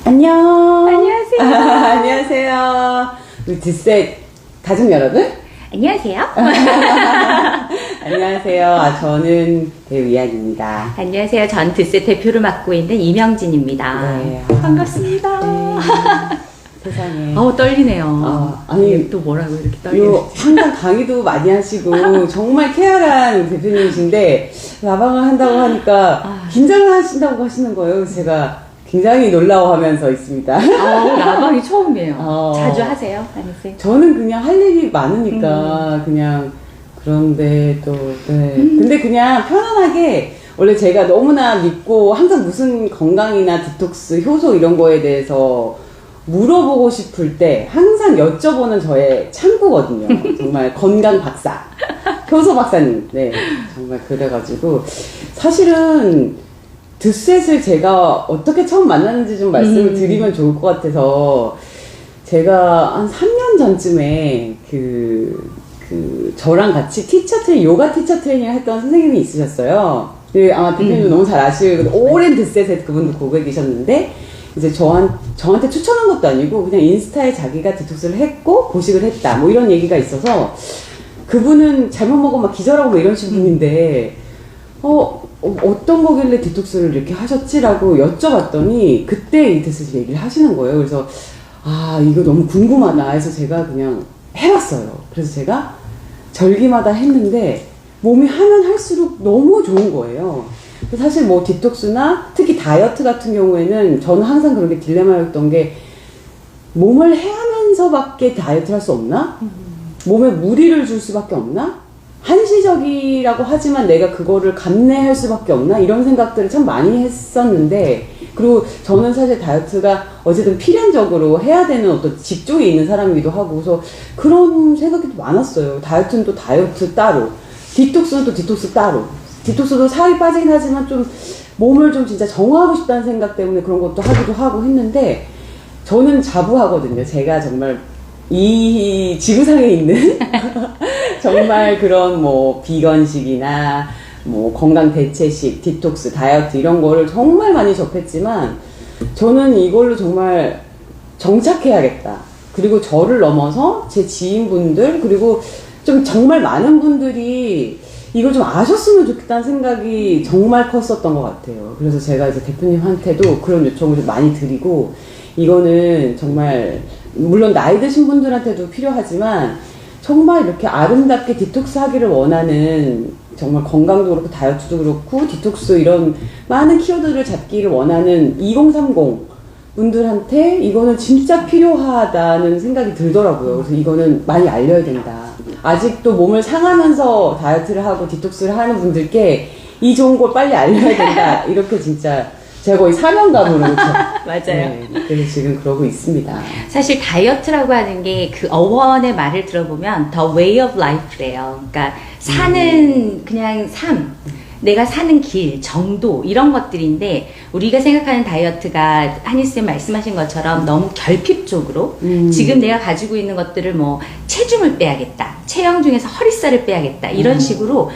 안녕. 안녕하세요. 안녕하세요. 우리 뒷셋 가족 여러분. 안녕하세요. 안녕하세요. 저는 배우 이한입니다. 안녕하세요. 전 드셋 대표를 맡고 있는 이명진입니다. 네. 반갑습니다. 네. 세상에. 떨리네요. 아니, 또 뭐라고 이렇게 떨리는지. 항상 강의도 많이 하시고, 정말 쾌활한 대표님이신데, 라방을 한다고 하니까, 긴장을 하신다고 하시는 거예요. 그래서 제가 굉장히 놀라워하면서 있습니다. 라방이 처음이에요. 자주 하세요? 아니세요? 저는 그냥 할 일이 많으니까, 그냥, 그런데 또, 네. 근데 그냥 편안하게, 원래 제가 너무나 믿고, 항상 무슨 건강이나 디톡스, 효소 이런 거에 대해서 물어보고 싶을 때 항상 여쭤보는 저의 창구거든요. 정말 건강 박사, 효소 박사님. 네, 정말 그래가지고 사실은 드셋을 제가 어떻게 처음 만났는지 좀 말씀을 드리면 좋을 것 같아서, 제가 한 3년 전쯤에 저랑 같이 요가 티처 트레이닝을 했던 선생님이 있으셨어요. 아마 대표님 너무 잘 아시고 오랜 드셋에 그분도 고객이셨는데, 이제 저한테 추천한 것도 아니고 그냥 인스타에 자기가 디톡스를 했고 보식을 했다 뭐 이런 얘기가 있어서, 그분은 잘못 먹으면 막 기절하고 뭐 이러신 분인데 어떤 거길래 디톡스를 이렇게 하셨지라고 여쭤봤더니 그때 이 디톡스 얘기를 하시는 거예요. 그래서 이거 너무 궁금하다 해서 제가 그냥 해봤어요. 그래서 제가 절기마다 했는데 몸이 하면 할수록 너무 좋은 거예요. 사실 뭐 디톡스나 특히 다이어트 같은 경우에는 저는 항상 그런 게 딜레마였던 게, 몸을 해하면서밖에 다이어트를 할 수 없나? 몸에 무리를 줄 수밖에 없나? 한시적이라고 하지만 내가 그거를 감내할 수밖에 없나? 이런 생각들을 참 많이 했었는데, 그리고 저는 사실 다이어트가 어쨌든 필연적으로 해야 되는 어떤 직종에 있는 사람이기도 하고, 그래서 그런 생각이 많았어요. 다이어트는 또 다이어트 따로, 디톡스는 또 디톡스 따로. 디톡스도 살이 빠지긴 하지만 좀 몸을 좀 진짜 정화하고 싶다는 생각 때문에 그런 것도 하기도 하고 했는데, 저는 자부하거든요. 제가 정말 이 지구상에 있는 정말 그런 뭐 비건식이나 뭐 건강 대체식, 디톡스, 다이어트 이런 거를 정말 많이 접했지만, 저는 이걸로 정말 정착해야겠다. 그리고 저를 넘어서 제 지인분들, 그리고 좀 정말 많은 분들이 이걸 좀 아셨으면 좋겠다는 생각이 정말 컸었던 것 같아요. 그래서 제가 이제 대표님한테도 그런 요청을 좀 많이 드리고, 이거는 정말 물론 나이 드신 분들한테도 필요하지만 정말 이렇게 아름답게 디톡스 하기를 원하는, 정말 건강도 그렇고 다이어트도 그렇고 디톡스 이런 많은 키워드를 잡기를 원하는 2030 분들한테 이거는 진짜 필요하다는 생각이 들더라고요. 그래서 이거는 많이 알려야 된다. 아직도 몸을 상하면서 다이어트를 하고 디톡스를 하는 분들께 이 좋은 걸 빨리 알려야 된다. 이렇게 진짜 제가 거의 사명감으로 그렇죠. 맞아요. 네, 그래서 지금 그러고 있습니다. 사실 다이어트라고 하는 게 그 어원의 말을 들어보면 the way of life래요. 그러니까 사는 그냥 삶, 내가 사는 길, 정도 이런 것들인데, 우리가 생각하는 다이어트가 한희쌤 말씀하신 것처럼 너무 결핍적으로 지금 내가 가지고 있는 것들을 뭐 체중을 빼야겠다, 체형 중에서 허리살을 빼야겠다 이런 식으로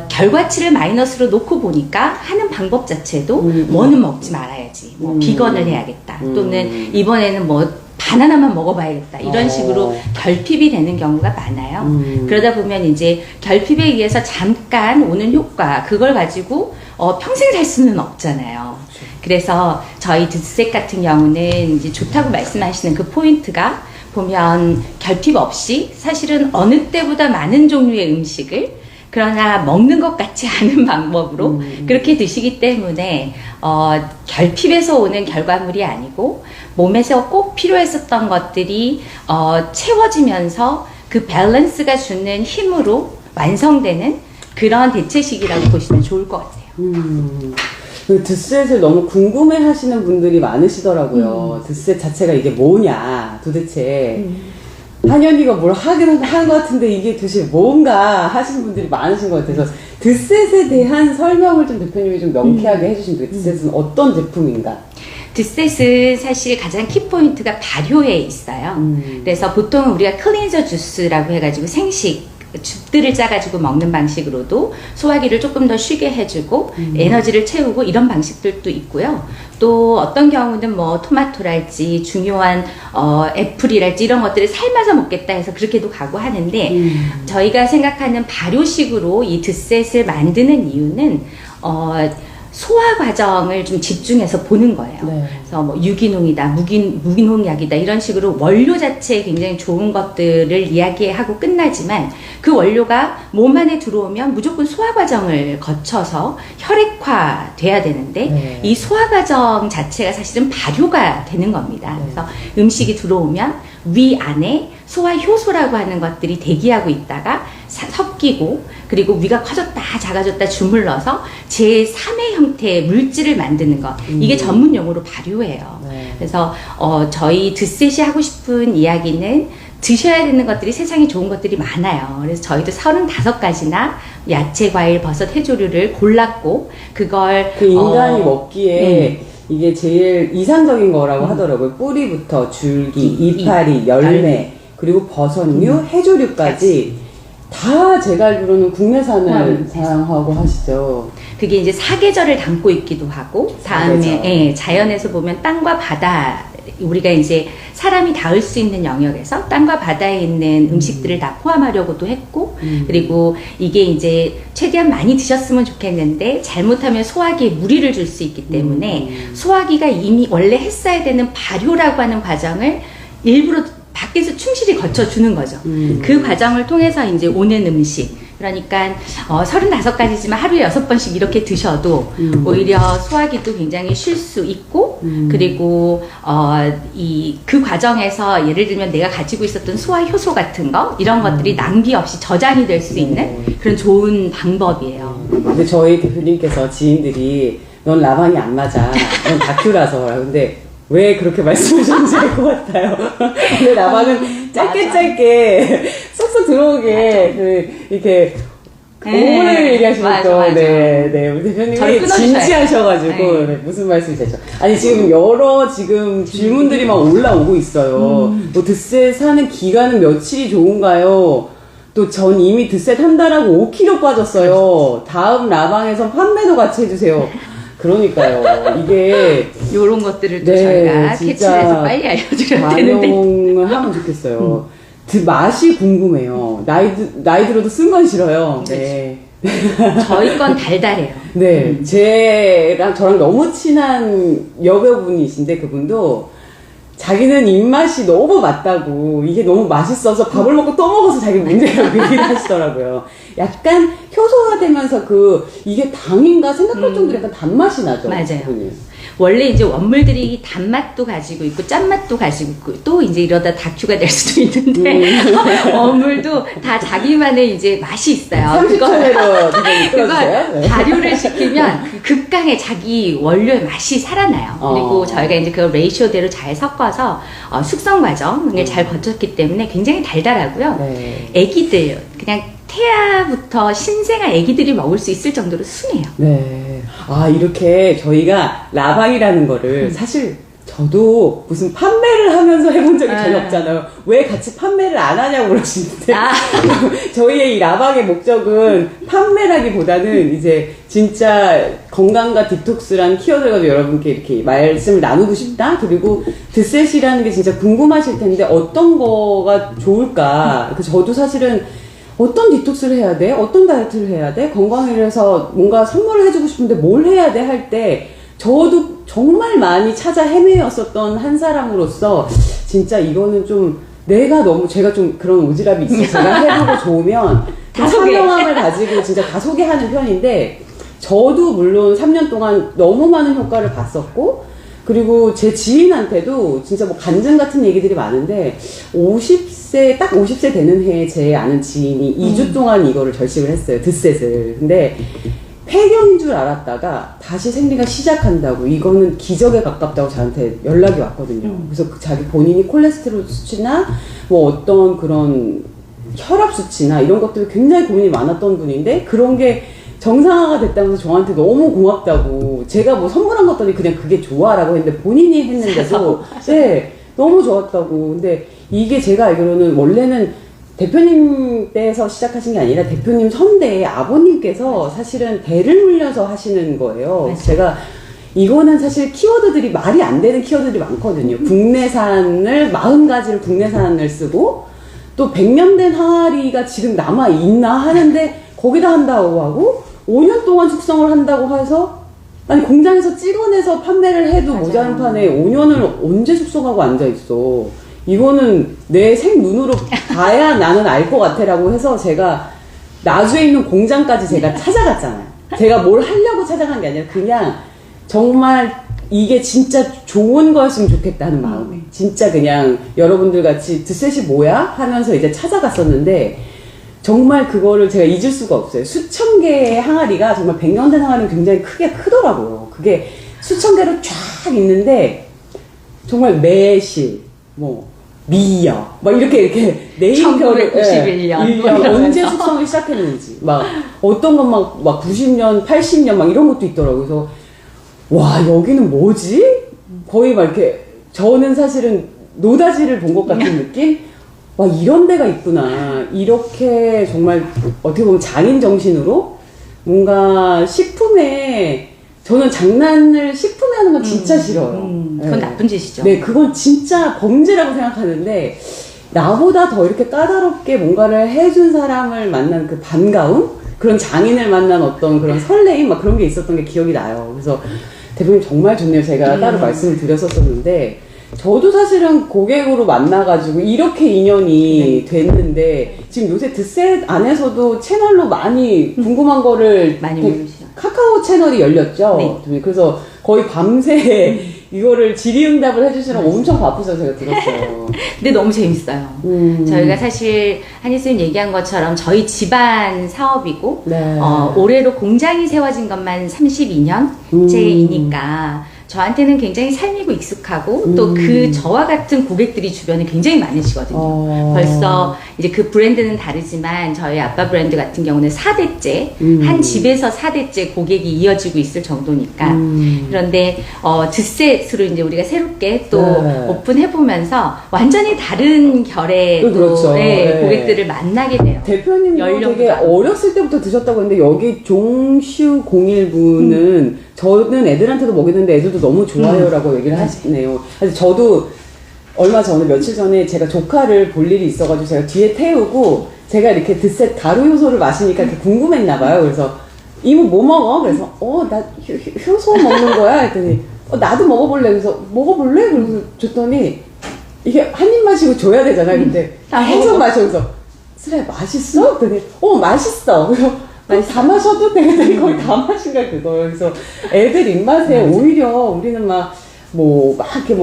결과치를 마이너스로 놓고 보니까 하는 방법 자체도 뭐는 먹지 말아야지, 뭐 비건을 해야겠다, 또는 이번에는 뭐 바나나만 먹어봐야겠다 이런 식으로 결핍이 되는 경우가 많아요. 그러다 보면 이제 결핍에 의해서 잠깐 오는 효과, 그걸 가지고 평생 살 수는 없잖아요. 그래서 저희 드셋 같은 경우는 이제 좋다고 말씀하시는 그 포인트가, 보면 결핍 없이 사실은 어느 때보다 많은 종류의 음식을, 그러나 먹는 것 같지 않은 방법으로 그렇게 드시기 때문에 결핍에서 오는 결과물이 아니고 몸에서 꼭 필요했었던 것들이 채워지면서 그 밸런스가 주는 힘으로 완성되는 그런 대체식이라고 보시면 좋을 것 같아요. 드셋을 너무 궁금해 하시는 분들이 많으시더라고요. 드셋 자체가 이게 뭐냐, 도대체. 한현이가 뭘 하는 것 같은데 이게 도대체 뭔가 하시는 분들이 많으신 것 같아서, 드셋에 대한 설명을 좀 대표님이 좀 명쾌하게 해주시면 돼요. 드셋은 어떤 제품인가? 드셋은 사실 가장 키포인트가 발효에 있어요. 그래서 보통 우리가 클린저 주스라고 해가지고 생식 즙들을 짜가지고 먹는 방식으로도 소화기를 조금 더 쉬게 해주고 에너지를 채우고 이런 방식들도 있고요. 또 어떤 경우는 뭐 토마토랄지 중요한 애플이랄지 이런 것들을 삶아서 먹겠다 해서 그렇게도 가고 하는데 저희가 생각하는 발효식으로 이 드셋을 만드는 이유는 소화 과정을 좀 집중해서 보는 거예요. 네. 그래서 뭐 유기농이다, 무기농약이다 이런 식으로 원료 자체에 굉장히 좋은 것들을 이야기하고 끝나지만 그 원료가 몸 안에 들어오면 무조건 소화 과정을 거쳐서 혈액화 돼야 되는데 네. 이 소화 과정 자체가 사실은 발효가 되는 겁니다. 네. 그래서 음식이 들어오면 위 안에 소화 효소라고 하는 것들이 대기하고 있다가 섞이고 그리고 위가 커졌다 작아졌다 주물러서 제3의 형태의 물질을 만드는 것 이게 전문 용어로 발효예요. 네. 그래서 저희 드셋이 하고 싶은 이야기는 드셔야 되는 것들이 세상에 좋은 것들이 많아요. 그래서 저희도 35가지나 야채, 과일, 버섯, 해조류를 골랐고 그걸 그 인간이 먹기에 이게 제일 이상적인 거라고 하더라고요. 뿌리부터 줄기, 이파리, 열매, 그리고 버섯류, 해조류까지 다 제가 알기로는 국내산을 사용하고 하시죠. 그게 이제 사계절을 담고 있기도 하고 다음에 사계절. 자연에서 보면 땅과 바다 우리가 이제 사람이 닿을 수 있는 영역에서 땅과 바다에 있는 음식들을 다 포함하려고도 했고 그리고 이게 이제 최대한 많이 드셨으면 좋겠는데 잘못하면 소화기에 무리를 줄 수 있기 때문에 소화기가 이미 원래 했어야 되는 발효라고 하는 과정을 일부러 밖에서 충실히 거쳐주는 거죠. 그 과정을 통해서 이제 오는 음식. 그러니까 35가지지만 하루에 6번씩 이렇게 드셔도 오히려 소화기도 굉장히 쉴 수 있고 그리고 그 과정에서 예를 들면 내가 가지고 있었던 소화 효소 같은 거 이런 것들이 낭비 없이 저장이 될 수 있는 그런 좋은 방법이에요. 근데 저희 대표님께서 지인들이 넌 라방이 안 맞아. 넌 다큐라서. 근데 왜 그렇게 말씀하셨는지 알 것 같아요. 근데 라방은 짧게 쏙쏙 들어오게 이렇게 오래 얘기하시면 또 네, 우리 대표님이 진지하셔가지고 네, 무슨 말씀이시죠? 아니 지금 여러 질문들이 막 올라오고 있어요. 뭐 드셋 사는 기간은 며칠이 좋은가요? 또 전 이미 드셋 한다라고 5kg 빠졌어요. 다음 라방에서 판매도 같이 해주세요. 그러니까요. 이게 요런 것들을 또 저희가 캐치해서 빨리 알려드려야 되는데 반영을 하면 좋겠어요. 맛이 궁금해요. 나이 들어도 쓴 건 싫어요. 네. 저희 건 달달해요. 네. 저랑 너무 친한 여배우분이신데 그분도 자기는 입맛이 너무 맞다고 이게 너무 맛있어서 밥을 먹고 또 먹어서 자기 문제라고 얘기를 하시더라고요. 약간 효소화되면서 이게 당인가 생각할 정도로 약간 단맛이 나죠. 맞아요. 그분이. 원래 이제 원물들이 단맛도 가지고 있고 짠맛도 가지고 있고 또 이제 이러다 다큐가 될 수도 있는데 원물도 다 자기만의 이제 맛이 있어요. 30초 내로 그걸 발효를 시키면 그 극강의 자기 원료의 맛이 살아나요. 그리고 저희가 이제 그 레이쇼대로 잘 섞어서 숙성 과정을 잘 거쳤기 때문에 굉장히 달달하고요. 네. 애기들 그냥 태아부터 신생아 애기들이 먹을 수 있을 정도로 순해요. 네. 이렇게 저희가 라방이라는 거를 사실 저도 무슨 판매를 하면서 해본 적이 전혀 없잖아요. 왜 같이 판매를 안 하냐고 그러시는데 저희의 이 라방의 목적은 판매라기보다는 이제 진짜 건강과 디톡스라는 키워드를 가지고 여러분께 이렇게 말씀을 나누고 싶다. 그리고 드셋이라는 게 진짜 궁금하실 텐데 어떤 거가 좋을까. 저도 사실은 어떤 디톡스를 해야 돼? 어떤 다이어트를 해야 돼? 건강을 해서 뭔가 선물을 해주고 싶은데 뭘 해야 돼? 할 때 저도 정말 많이 찾아 헤매었었던 한 사람으로서 진짜 이거는 좀 제가 좀 그런 오지랖이 있어서 제가 해보고 좋으면 다 선명함을 가지고 진짜 다 소개하는 편인데 저도 물론 3년 동안 너무 많은 효과를 봤었고 그리고 제 지인한테도 진짜 뭐 간증 같은 얘기들이 많은데 50세 50세 되는 해에 제 아는 지인이 2주 동안 이거를 절식을 했어요. 드셋을. 근데 폐경인 줄 알았다가 다시 생리가 시작한다고 이거는 기적에 가깝다고 저한테 연락이 왔거든요. 그래서 자기 본인이 콜레스테롤 수치나 뭐 어떤 그런 혈압 수치나 이런 것들이 굉장히 고민이 많았던 분인데 그런 게 정상화가 됐다면서 저한테 너무 고맙다고 제가 뭐 선물한 것들이 그냥 그게 좋아라고 했는데 본인이 했는데도 네 너무 좋았다고. 근데 이게 제가 알기로는 원래는 대표님 때에서 시작하신 게 아니라 대표님 선대의 아버님께서 사실은 대를 물려서 하시는 거예요. 맞아요. 제가 이거는 사실 키워드들이 말이 안 되는 키워드들이 많거든요. 국내산을 40가지를 국내산을 쓰고 또 100년 된 항아리가 지금 남아 있나 하는데 거기다 한다고 하고 5년 동안 숙성을 한다고 해서 아니 공장에서 찍어내서 판매를 해도 맞아요. 모자란 판에 5년을 언제 숙성하고 앉아 있어. 이거는 내 생눈으로 봐야 나는 알 것 같아라고 해서 제가 나주에 있는 공장까지 제가 찾아갔잖아요. 제가 뭘 하려고 찾아간 게 아니라 그냥 정말 이게 진짜 좋은 거였으면 좋겠다는 마음에 진짜 그냥 여러분들 같이 드셋이 뭐야? 하면서 이제 찾아갔었는데 정말 그거를 제가 잊을 수가 없어요. 수천 개의 항아리가 정말 100년 된 항아리는 굉장히 크더라고요. 그게 수천 개로 쫙 있는데 정말 매실, 뭐 미역, 막 이렇게 네임표를 1991년 언제 숙성을 시작했는지 막 어떤 건 막 90년, 80년 막 이런 것도 있더라고요. 그래서 와 여기는 뭐지? 거의 막 이렇게 저는 사실은 노다지를 본 것 같은 느낌? 와 이런 데가 있구나. 이렇게 정말 어떻게 보면 장인 정신으로 뭔가 식품에 저는 장난을 식품에 하는 건 진짜 싫어요. 그건 나쁜 짓이죠. 네, 그건 진짜 범죄라고 생각하는데 나보다 더 이렇게 까다롭게 뭔가를 해준 사람을 만난 그 반가움? 그런 장인을 만난 어떤 그런 설레임? 막 그런 게 있었던 게 기억이 나요. 그래서 대표님 정말 좋네요. 제가 따로 말씀을 드렸었는데 저도 사실은 고객으로 만나가지고 이렇게 인연이 됐는데 지금 요새 드셋 안에서도 채널로 많이 궁금한 거를 많이 올리시죠. 카카오 채널이 열렸죠. 네. 그래서 거의 밤새 이거를 질의응답을 해주시는 엄청 바쁘셔서 제가 들었어요. 근데 너무 재밌어요. 저희가 사실 한희수님 얘기한 것처럼 저희 집안 사업이고 네. 올해로 공장이 세워진 것만 32년째이니까 저한테는 굉장히 삶이고 익숙하고 또 그 저와 같은 고객들이 주변에 굉장히 많으시거든요. 벌써 이제 그 브랜드는 다르지만 저희 아빠 브랜드 같은 경우는 4대째 한 집에서 4대째 고객이 이어지고 있을 정도니까 그런데 드셋으로 이제 우리가 새롭게 또 네. 오픈해보면서 완전히 다른 결의 또 그렇죠. 네. 고객들을 만나게 돼요. 대표님도 연령도 되게 많고. 어렸을 때부터 드셨다고 했는데 여기 종슈 01부는 저는 애들한테도 먹이는데 애들도 너무 좋아요라고 얘기를 하시네요. 그래서 저도 얼마 전에 며칠 전에 제가 조카를 볼 일이 있어가지고 제가 뒤에 태우고 제가 이렇게 드셋 가루 효소를 마시니까 이렇게 궁금했나 봐요. 그래서 이모 뭐 먹어? 그래서 나 효소 먹는 거야 했더니 나도 먹어볼래. 그래서 먹어볼래? 그래서 줬더니 이게 한 입 마시고 줘야 되잖아요. 근데 계속 마셔서 슬아 맛있어? 그랬더니 맛있어. 그래서 다 마셔도 돼. 그랬더니 거의 다 마신 거야 그거요. 그래서 애들 입맛에 오히려 우리는 막 이렇게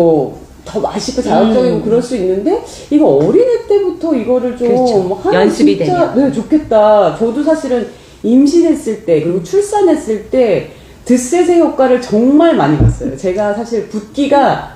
더 맛있고 자극적이고 그럴 수 있는데 이거 어린애 때부터 이거를 좀 그렇죠. 하면 연습이 진짜 되면. 네, 좋겠다. 저도 사실은 임신했을 때 그리고 출산했을 때 드셋의 효과를 정말 많이 봤어요. 제가 사실 붓기가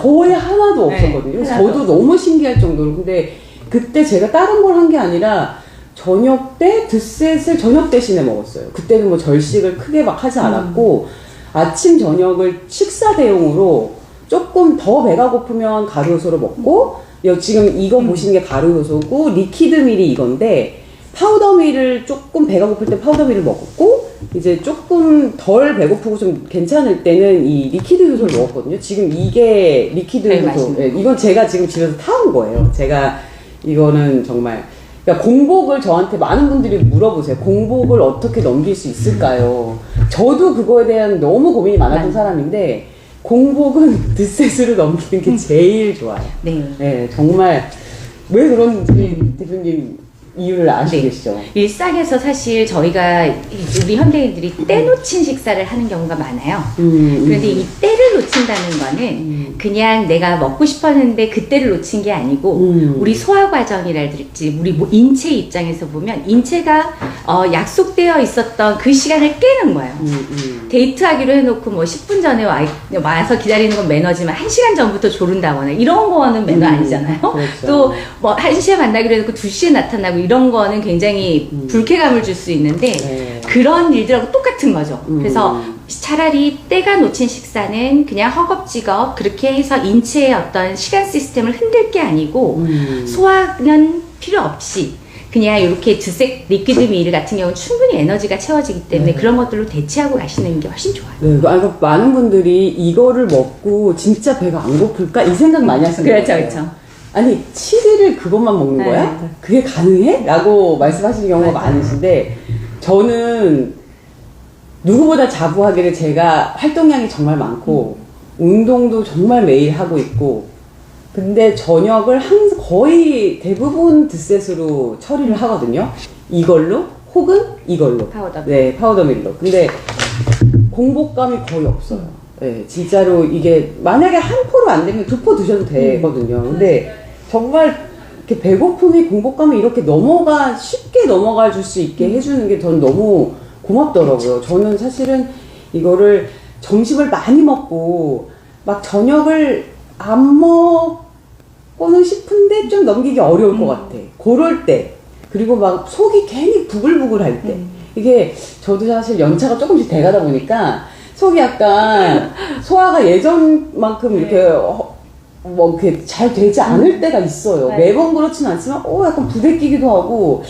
거의 하나도 없었거든요. 그래서 하나도 저도 너무 신기할 정도로. 근데 그때 제가 다른 걸 한 게 아니라 저녁 때 드셋을 저녁 대신에 먹었어요. 그때는 뭐 절식을 크게 막 하지 않았고 아침 저녁을 식사 대용으로 조금 더 배가 고프면 가루 효소로 먹고 지금 이거 보시는 게 가루 효소고 리퀴드 밀이 이건데 파우더 밀을 조금 배가 고플 때 파우더 밀을 먹었고 이제 조금 덜 배고프고 좀 괜찮을 때는 이 리퀴드 효소를 먹었거든요. 지금 이게 리퀴드 효소. 네, 이건 제가 지금 집에서 타온 거예요. 제가 이거는 정말 그러니까 공복을 저한테 많은 분들이 물어보세요. 공복을 어떻게 넘길 수 있을까요? 저도 그거에 대한 너무 고민이 많았던 사람인데 공복은 드셋으로 넘기는 게 제일 좋아요. 네, 정말 왜 그런지 대표님 이유를 아시고 계시죠? 일상에서 사실 저희가 우리 현대인들이 때 놓친 식사를 하는 경우가 많아요. 그런데 이 때를 놓친다는 거는 그냥 내가 먹고 싶었는데 그때를 놓친 게 아니고 우리 소화 과정이랄지 우리 인체 입장에서 보면 인체가 약속되어 있었던 그 시간을 깨는 거예요. 데이트하기로 해놓고 뭐 10분 전에 와서 기다리는 건 매너지만 1시간 전부터 조른다거나 이런 거는 매너 아니잖아요. 그렇죠. 또 뭐 1시에 만나기로 해놓고 2시에 나타나고 이런 거는 굉장히 불쾌감을 줄 수 있는데 네. 그런 일들하고 똑같은 거죠. 그래서 차라리 때가 놓친 식사는 그냥 허겁지겁 그렇게 해서 인체의 어떤 시간 시스템을 흔들 게 아니고 소화는 필요 없이 그냥 이렇게 드색 리퀴드 밀 같은 경우는 충분히 에너지가 채워지기 때문에 네. 그런 것들로 대체하고 가시는 게 훨씬 좋아요. 네, 그러니까 많은 분들이 이거를 먹고 진짜 배가 안 고플까? 이 생각 많이 하시는 거예요. 그렇죠. 아니, 7일을 그것만 먹는 네, 거야? 네. 그게 가능해? 라고 말씀하시는 경우가 맞아요. 많으신데, 저는 누구보다 자부하기를 제가 활동량이 정말 많고, 운동도 정말 매일 하고 있고, 근데 저녁을 거의 대부분 드셋으로 처리를 하거든요. 이걸로, 혹은 이걸로. 파우더. 네, 파우더밀로. 근데 공복감이 거의 없어요. 네, 진짜로 이게 만약에 한 포로 안 되면 2포 드셔도 되거든요. 근데 정말 이렇게 배고픔이 공복감이 이렇게 쉽게 넘어가 줄 수 있게 해주는 게 전 너무 고맙더라고요. 저는 사실은 이거를 점심을 많이 먹고 막 저녁을 안 먹고는 싶은데 좀 넘기기 어려울 것 같아. 그럴 때. 그리고 막 속이 괜히 부글부글 할 때. 이게 저도 사실 연차가 조금씩 돼가다 보니까 속이 약간 소화가 예전만큼 이렇게 뭐 이렇게 잘 되지 않을 때가 있어요. 맞아요. 매번 그렇지는 않지만 약간 부대끼기도 하고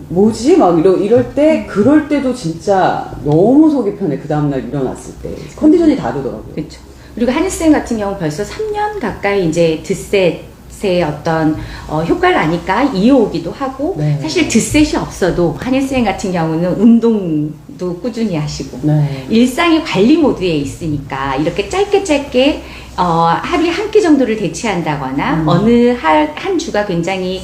뭐지? 막 이럴 때 그럴 때도 진짜 너무 속이 편해. 그 다음날 일어났을 때 컨디션이 다르더라고요. 그렇죠. 그리고 한일쌤 같은 경우 벌써 3년 가까이 이제 드셋의 어떤 효과를 아니까 이어오기도 하고 네. 사실 드셋이 없어도 한일쌤 같은 경우는 운동도 꾸준히 하시고 네. 일상의 관리 모드에 있으니까 이렇게 짧게 하루에 한 끼 정도를 대체한다거나 어느 한 주가 굉장히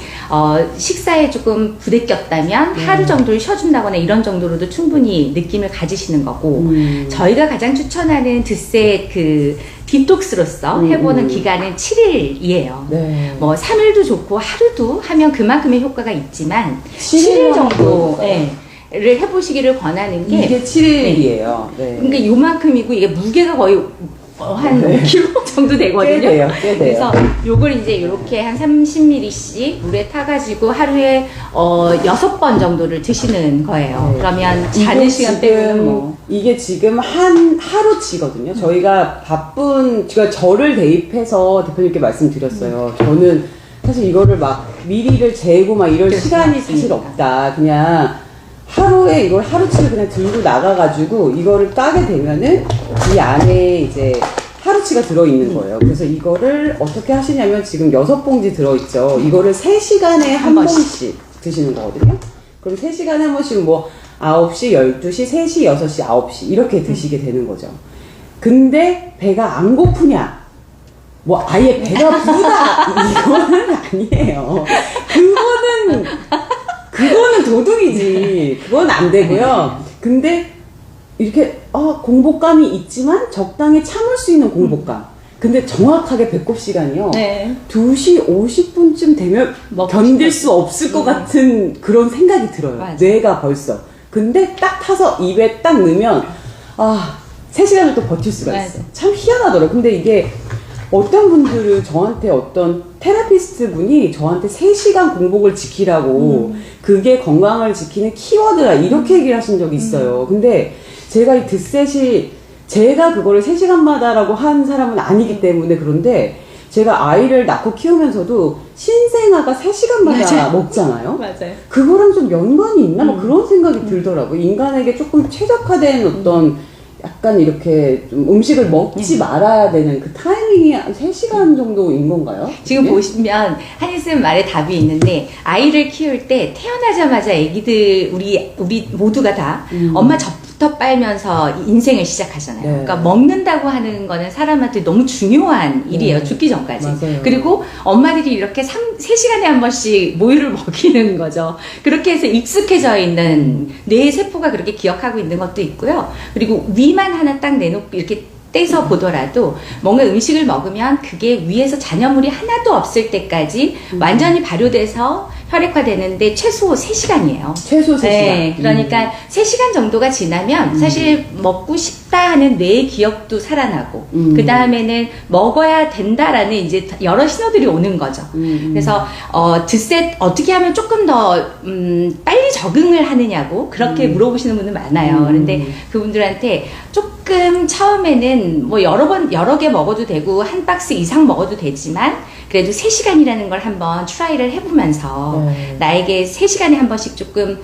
식사에 조금 부대꼈다면 하루 정도를 쉬어준다거나 이런 정도로도 충분히 느낌을 가지시는 거고 저희가 가장 추천하는 드셋 그 디톡스로서 해보는 기간은 7일이에요. 네. 뭐 3일도 좋고 하루도 하면 그만큼의 효과가 있지만 7일 7일 정도 를 해보시기를 권하는 게 이게 7일이에요. 네. 그러니까 요만큼이고 이게 무게가 거의 한 5kg 정도 되거든요. 꽤 돼요. 그래서 요걸 이제 이렇게 한 30ml씩 물에 타가지고 하루에 6번 정도를 드시는 거예요. 네. 그러면 자는 시간 빼고는 뭐. 이게 지금 하루치거든요. 저희가 제가 저를 대입해서 대표님께 말씀드렸어요. 저는 사실 이거를 막 미리를 재고 막 이럴 그렇죠. 시간이 사실 없다. 그냥 하루에 이걸 하루치를 그냥 들고 나가가지고 이거를 따게 되면은 이 안에 이제 하루치가 들어있는 거예요. 그래서 이거를 어떻게 하시냐면 지금 6봉지 들어있죠. 이거를 3시간에 한 번씩 드시는 거거든요. 그럼 3시간에 한 번씩 뭐 9시, 12시, 3시, 6시, 9시 이렇게 드시게 되는 거죠. 근데 배가 안 고프냐? 뭐 아예 배가 부르다 이거는 아니에요. 그거는 도둑이지. 그건 안 되고요. 근데 이렇게 공복감이 있지만 적당히 참을 수 있는 공복감. 근데 정확하게 배꼽 시간이요. 네. 2시 50분쯤 되면 견딜 수 없을 것 같은 그런 생각이 들어요. 맞아. 뇌가 벌써. 근데 딱 타서 입에 딱 넣으면 3시간을 또 버틸 수가 있어. 맞아. 참 희한하더라고요. 근데 이게 어떤 분들은 저한테 어떤 테라피스트 분이 저한테 3시간 공복을 지키라고 그게 건강을 지키는 키워드다 이렇게 얘기를 하신 적이 있어요. 근데 제가 이 드셋이 제가 그거를 3시간마다라고 한 사람은 아니기 때문에 그런데 제가 아이를 낳고 키우면서도 신생아가 3시간마다 맞아요. 먹잖아요. 맞아요. 그거랑 좀 연관이 있나? 뭐 그런 생각이 들더라고요. 인간에게 조금 최적화된 어떤 약간 이렇게 좀 음식을 먹지 말아야 되는 그 타이밍이 한 3시간 정도인 건가요? 지금 예? 보시면 한일쌤 말에 답이 있는데 아이를 키울 때 태어나자마자 애기들 우리 모두가 다 엄마 젖부터 빨면서 인생을 시작하잖아요. 네. 그러니까 먹는다고 하는 거는 사람한테 너무 중요한 일이에요. 네. 죽기 전까지. 맞아요. 그리고 엄마들이 이렇게 3시간에 한 번씩 모유를 먹이는 거죠. 그렇게 해서 익숙해져 있는 뇌의 세포가 그렇게 기억하고 있는 것도 있고요. 그리고 위만 하나 딱 내놓고 이렇게 떼서 보더라도 뭔가 음식을 먹으면 그게 위에서 잔여물이 하나도 없을 때까지 완전히 발효돼서 혈액화되는데 최소 3시간이에요. 최소 3시간. 네, 그러니까 3시간 정도가 지나면 사실 먹고 싶다 하는 뇌의 기억도 살아나고 그 다음에는 먹어야 된다라는 이제 여러 신호들이 오는 거죠. 그래서 드셋 어떻게 하면 조금 더 빨리 빨리 적응을 하느냐고 그렇게 물어보시는 분들 많아요. 그런데 그분들한테 조금 처음에는 뭐 여러 개 먹어도 되고 한 박스 이상 먹어도 되지만 그래도 3시간이라는 걸 한번 트라이를 해보면서 나에게 3시간에 한 번씩 조금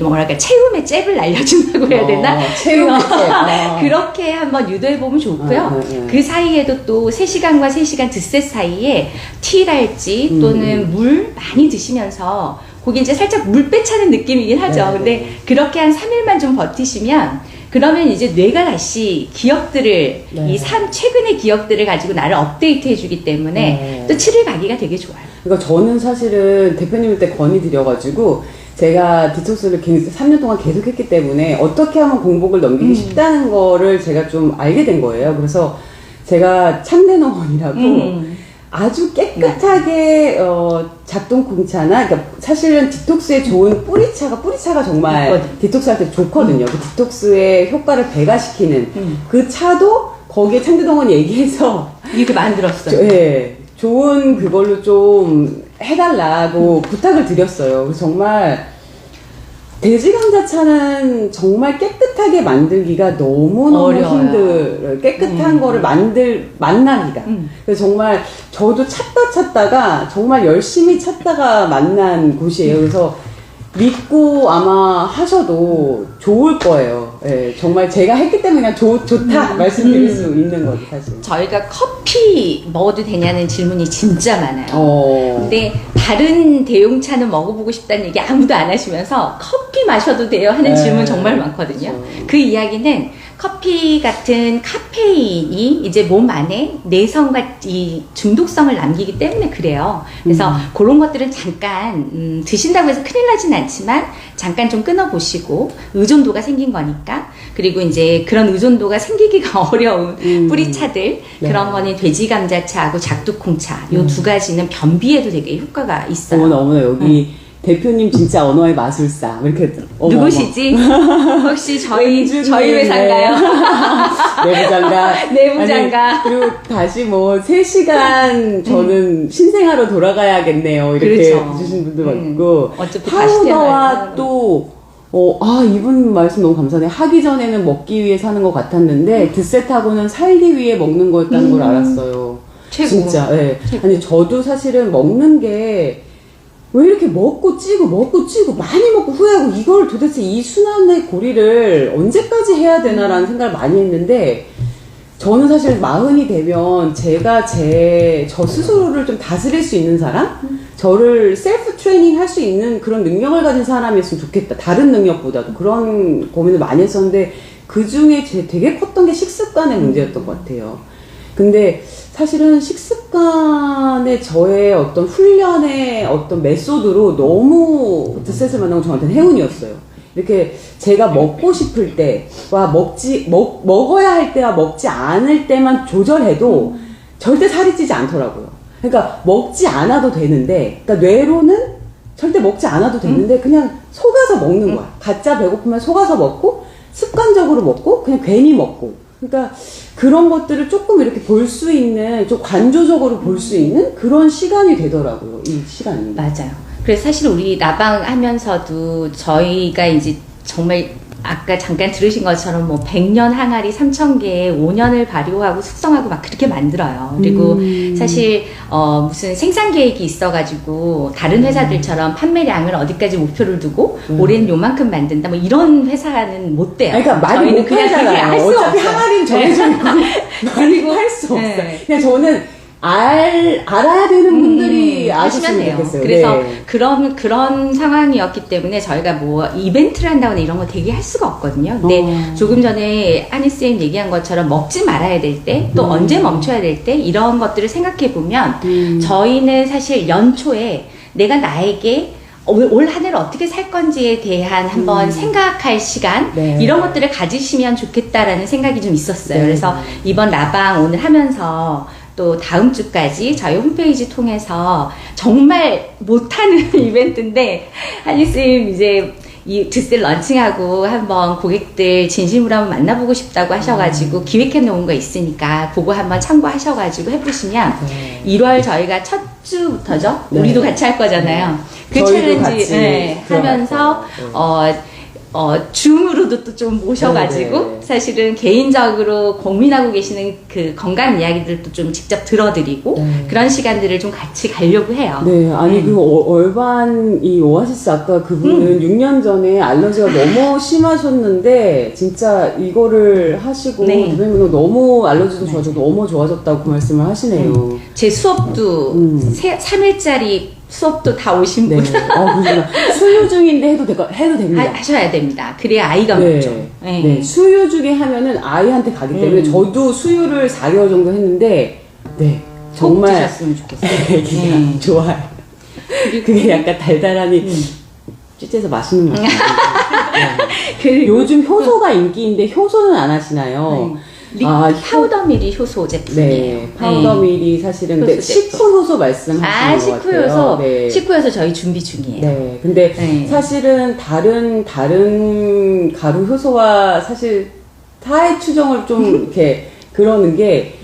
뭐랄까, 체움의 잽을 날려준다고 해야 되나? 체움의 잽. 그렇게 한번 유도해보면 좋고요. 그 사이에도 또 3시간과 3시간 드세 사이에 티랄지 또는 물 많이 드시면서 거기 이제 살짝 물 빼차는 느낌이긴 하죠. 근데 그렇게 한 3일만 좀 버티시면 그러면 이제 뇌가 다시 기억들을 최근의 기억들을 가지고 나를 업데이트 해주기 때문에 또 7일 가기가 되게 좋아요. 그러니까 저는 사실은 대표님한테 건의드려가지고 제가 디톡스를 3년 동안 계속 했기 때문에 어떻게 하면 공복을 넘기기 쉽다는 거를 제가 좀 알게 된 거예요. 그래서 제가 참대농원이라고 아주 깨끗하게 작동 콩차나 그러니까 사실은 디톡스에 좋은 뿌리차가 정말 디톡스할 때 좋거든요. 그 디톡스의 효과를 배가시키는 그 차도 거기에 참대농원 얘기해서 이렇게 만들었어요. 네. 좋은 그걸로 좀 해달라고 부탁을 드렸어요. 그래서 정말 돼지감자차는 정말 깨끗하게 만들기가 너무너무 힘들어요. 깨끗한 거를 만나기가. 그래서 정말 저도 찾다가 정말 열심히 찾다가 만난 곳이에요. 그래서 믿고 아마 하셔도 좋을 거예요. 예, 정말 제가 했기 때문에 그냥 좋다 말씀드릴 수 있는 거죠, 사실. 저희가 커피 먹어도 되냐는 질문이 진짜 많아요. 근데 다른 대용차는 먹어보고 싶다는 얘기 아무도 안 하시면서 커피 마셔도 돼요 하는 질문 정말 많거든요. 그 이야기는 커피 같은 카페인이 이제 몸 안에 내성과 이 중독성을 남기기 때문에 그래요. 그래서 그런 것들은 잠깐 드신다고 해서 큰일 나진 않지만 잠깐 좀 끊어보시고 의존도가 생긴 거니까 그리고 이제 그런 의존도가 생기기가 어려운 뿌리차들 그런 거는 돼지감자차하고 작두콩차 요 두 가지는 변비에도 되게 효과가 있어요. 어머나 여기 대표님 진짜 언어의 마술사 이렇게 누구시지? 혹시 저희 회사인가요? 내부장가. 내부장가. 그리고 다시 뭐 3시간 저는 신생아로 돌아가야겠네요. 이렇게 해주신 분도 많고 파우더와 또 이분 말씀 너무 감사해요. 하기 전에는 먹기 위해 사는 것 같았는데 드셋하고는 살기 위해 먹는 거였다는 걸 알았어요. 최고. 진짜. 네. 아니 저도 사실은 먹는 게 왜 이렇게 먹고 찌고 많이 먹고 후회하고 이걸 도대체 이 순환의 고리를 언제까지 해야 되나라는 생각을 많이 했는데 저는 사실 40이 되면 제가 저 스스로를 좀 다스릴 수 있는 사람? 저를 셀프 트레이닝 할 수 있는 그런 능력을 가진 사람이었으면 좋겠다. 다른 능력보다도 그런 고민을 많이 했었는데 그 중에 되게 컸던 게 식습관의 문제였던 것 같아요. 근데 사실은 식습관의 저의 어떤 훈련의 어떤 메소드로 너무 드셋을 만나고 저한테는 행운이었어요. 이렇게 제가 먹고 싶을 때와 먹어야 할 때와 먹지 않을 때만 조절해도 절대 살이 찌지 않더라고요. 그러니까 먹지 않아도 되는데, 그러니까 뇌로는 절대 먹지 않아도 되는데 그냥 속아서 먹는 거야. 가짜 배고프면 속아서 먹고 습관적으로 먹고 그냥 괜히 먹고. 그러니까 그런 것들을 조금 이렇게 볼 수 있는, 좀 관조적으로 볼 수 있는 그런 시간이 되더라고요, 이 시간이. 맞아요. 그래서 사실 우리 나방 하면서도 저희가 이제 정말 아까 잠깐 들으신 것처럼 뭐 100년 항아리 3000개에 5년을 발효하고 숙성하고 막 그렇게 만들어요. 그리고 사실 무슨 생산 계획이 있어가지고 다른 회사들처럼 판매량을 어디까지 목표를 두고 올해는 요만큼 만든다 뭐 이런 회사는 못 돼요. 그러니까 많이 못 팔잖아요. 어차피 항아리는 정해져 있고 그리고 할 수 없어요. 그냥 저는 알아야 되는 분들이 아시면 좋겠어요. 그래서 그런 상황이었기 때문에 저희가 뭐 이벤트를 한다거나 이런 거 되게 할 수가 없거든요. 근데 조금 전에 한희쌤 얘기한 것처럼 먹지 말아야 될 때, 또 언제 멈춰야 될 때, 이런 것들을 생각해 보면 저희는 사실 연초에 내가 나에게 올 한 해를 어떻게 살 건지에 대한 한번 생각할 시간 이런 것들을 가지시면 좋겠다라는 생각이 좀 있었어요. 그래서 이번 라방 오늘 하면서 또 다음 주까지 저희 홈페이지 통해서 정말 못하는 이벤트인데 한희쌤 이제 이 드셀 런칭하고 한번 고객들 진심으로 한번 만나보고 싶다고 하셔가지고 기획해 놓은 거 있으니까 그거 한번 참고하셔가지고 해보시면 1월 저희가 첫 주부터죠. 우리도 같이 할 거잖아요. 그 저희도 챌린지 같이 네, 하면서 줌으로도 또 좀 모셔가지고 네. 사실은 개인적으로 고민하고 계시는 그 건강 이야기들도 좀 직접 들어드리고 네. 그런 시간들을 좀 같이 가려고 해요. 네, 아니 그 얼반 이 오아시스 아까 그분은 6년 전에 알러지가 너무 심하셨는데 진짜 이거를 하시고 네. 대표님은 너무 알러지도 좋아졌고 너무 좋아졌다고 그 말씀을 하시네요. 제 수업도 3일짜리 수업도 다 오신 네. 분 그렇구나. 수유 중인데 해도 됩니다. 하셔야 됩니다. 그래야 아이가 네. 먹죠. 네. 네. 수유 중에 하면은 아이한테 가기 때문에 저도 수유를 4개월 정도 했는데 네. 꼭 정말 드셨으면 좋겠어요. 애기가 좋아요. 그게 약간 달달하니 찌째서 맛있는 맛. 요즘 효소가 인기인데 효소는 안 하시나요? 파우더밀이 효소 제품이에요. 네, 파우더밀이 사실은 근데 효소 제품. 식후 효소 말씀하시는 것 식후 같아요. 효소, 네. 식후 효소 저희 준비 중이에요. 네, 근데 네. 사실은 다른 가루 효소와 사실 타의 추정을 좀 이렇게 그러는 게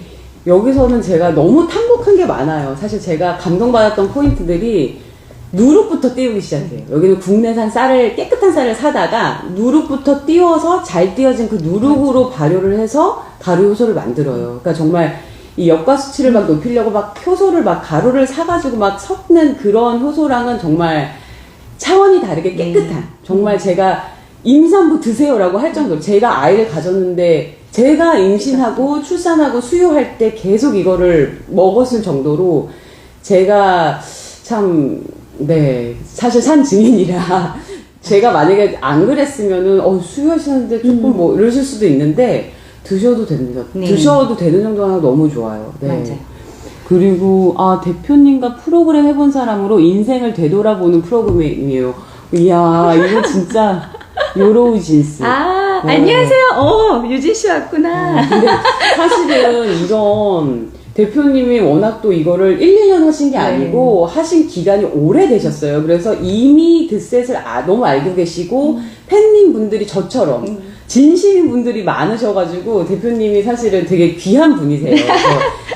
여기서는 제가 너무 탐복한 게 많아요. 사실 제가 감동받았던 포인트들이 누룩부터 띄우기 시작해요. 여기는 국내산 쌀을, 깨끗한 쌀을 사다가 누룩부터 띄워서 잘 띄어진 그 누룩으로 발효를 해서 가루 효소를 만들어요. 그러니까 정말 이 역과 수치를 막 높이려고 막 효소를 막 가루를 사가지고 막 섞는 그런 효소랑은 정말 차원이 다르게 깨끗한, 정말 제가 임산부 드세요라고 할 정도로 제가 아이를 가졌는데 제가 임신하고 출산하고 수유할 때 계속 이거를 먹었을 정도로 제가 참 네, 사실 산 증인이라 제가 만약에 안 그랬으면은 수유하시는데 조금 뭐 이러실 수도 있는데 드셔도 됩니다. 네. 드셔도 되는 정도가 너무 좋아요. 네. 맞아요. 그리고 대표님과 프로그램 해본 사람으로 인생을 되돌아보는 프로그램이에요. 이야, 이거 진짜 요로우 진스. 안녕하세요. 유진 씨 왔구나. 근데 사실은 이런 대표님이 워낙 또 이거를 1, 2년 하신 게 아니고 하신 기간이 오래되셨어요. 그래서 이미 드셋을 너무 알고 계시고 팬님 분들이 저처럼 진심인 분들이 많으셔가지고 대표님이 사실은 되게 귀한 분이세요.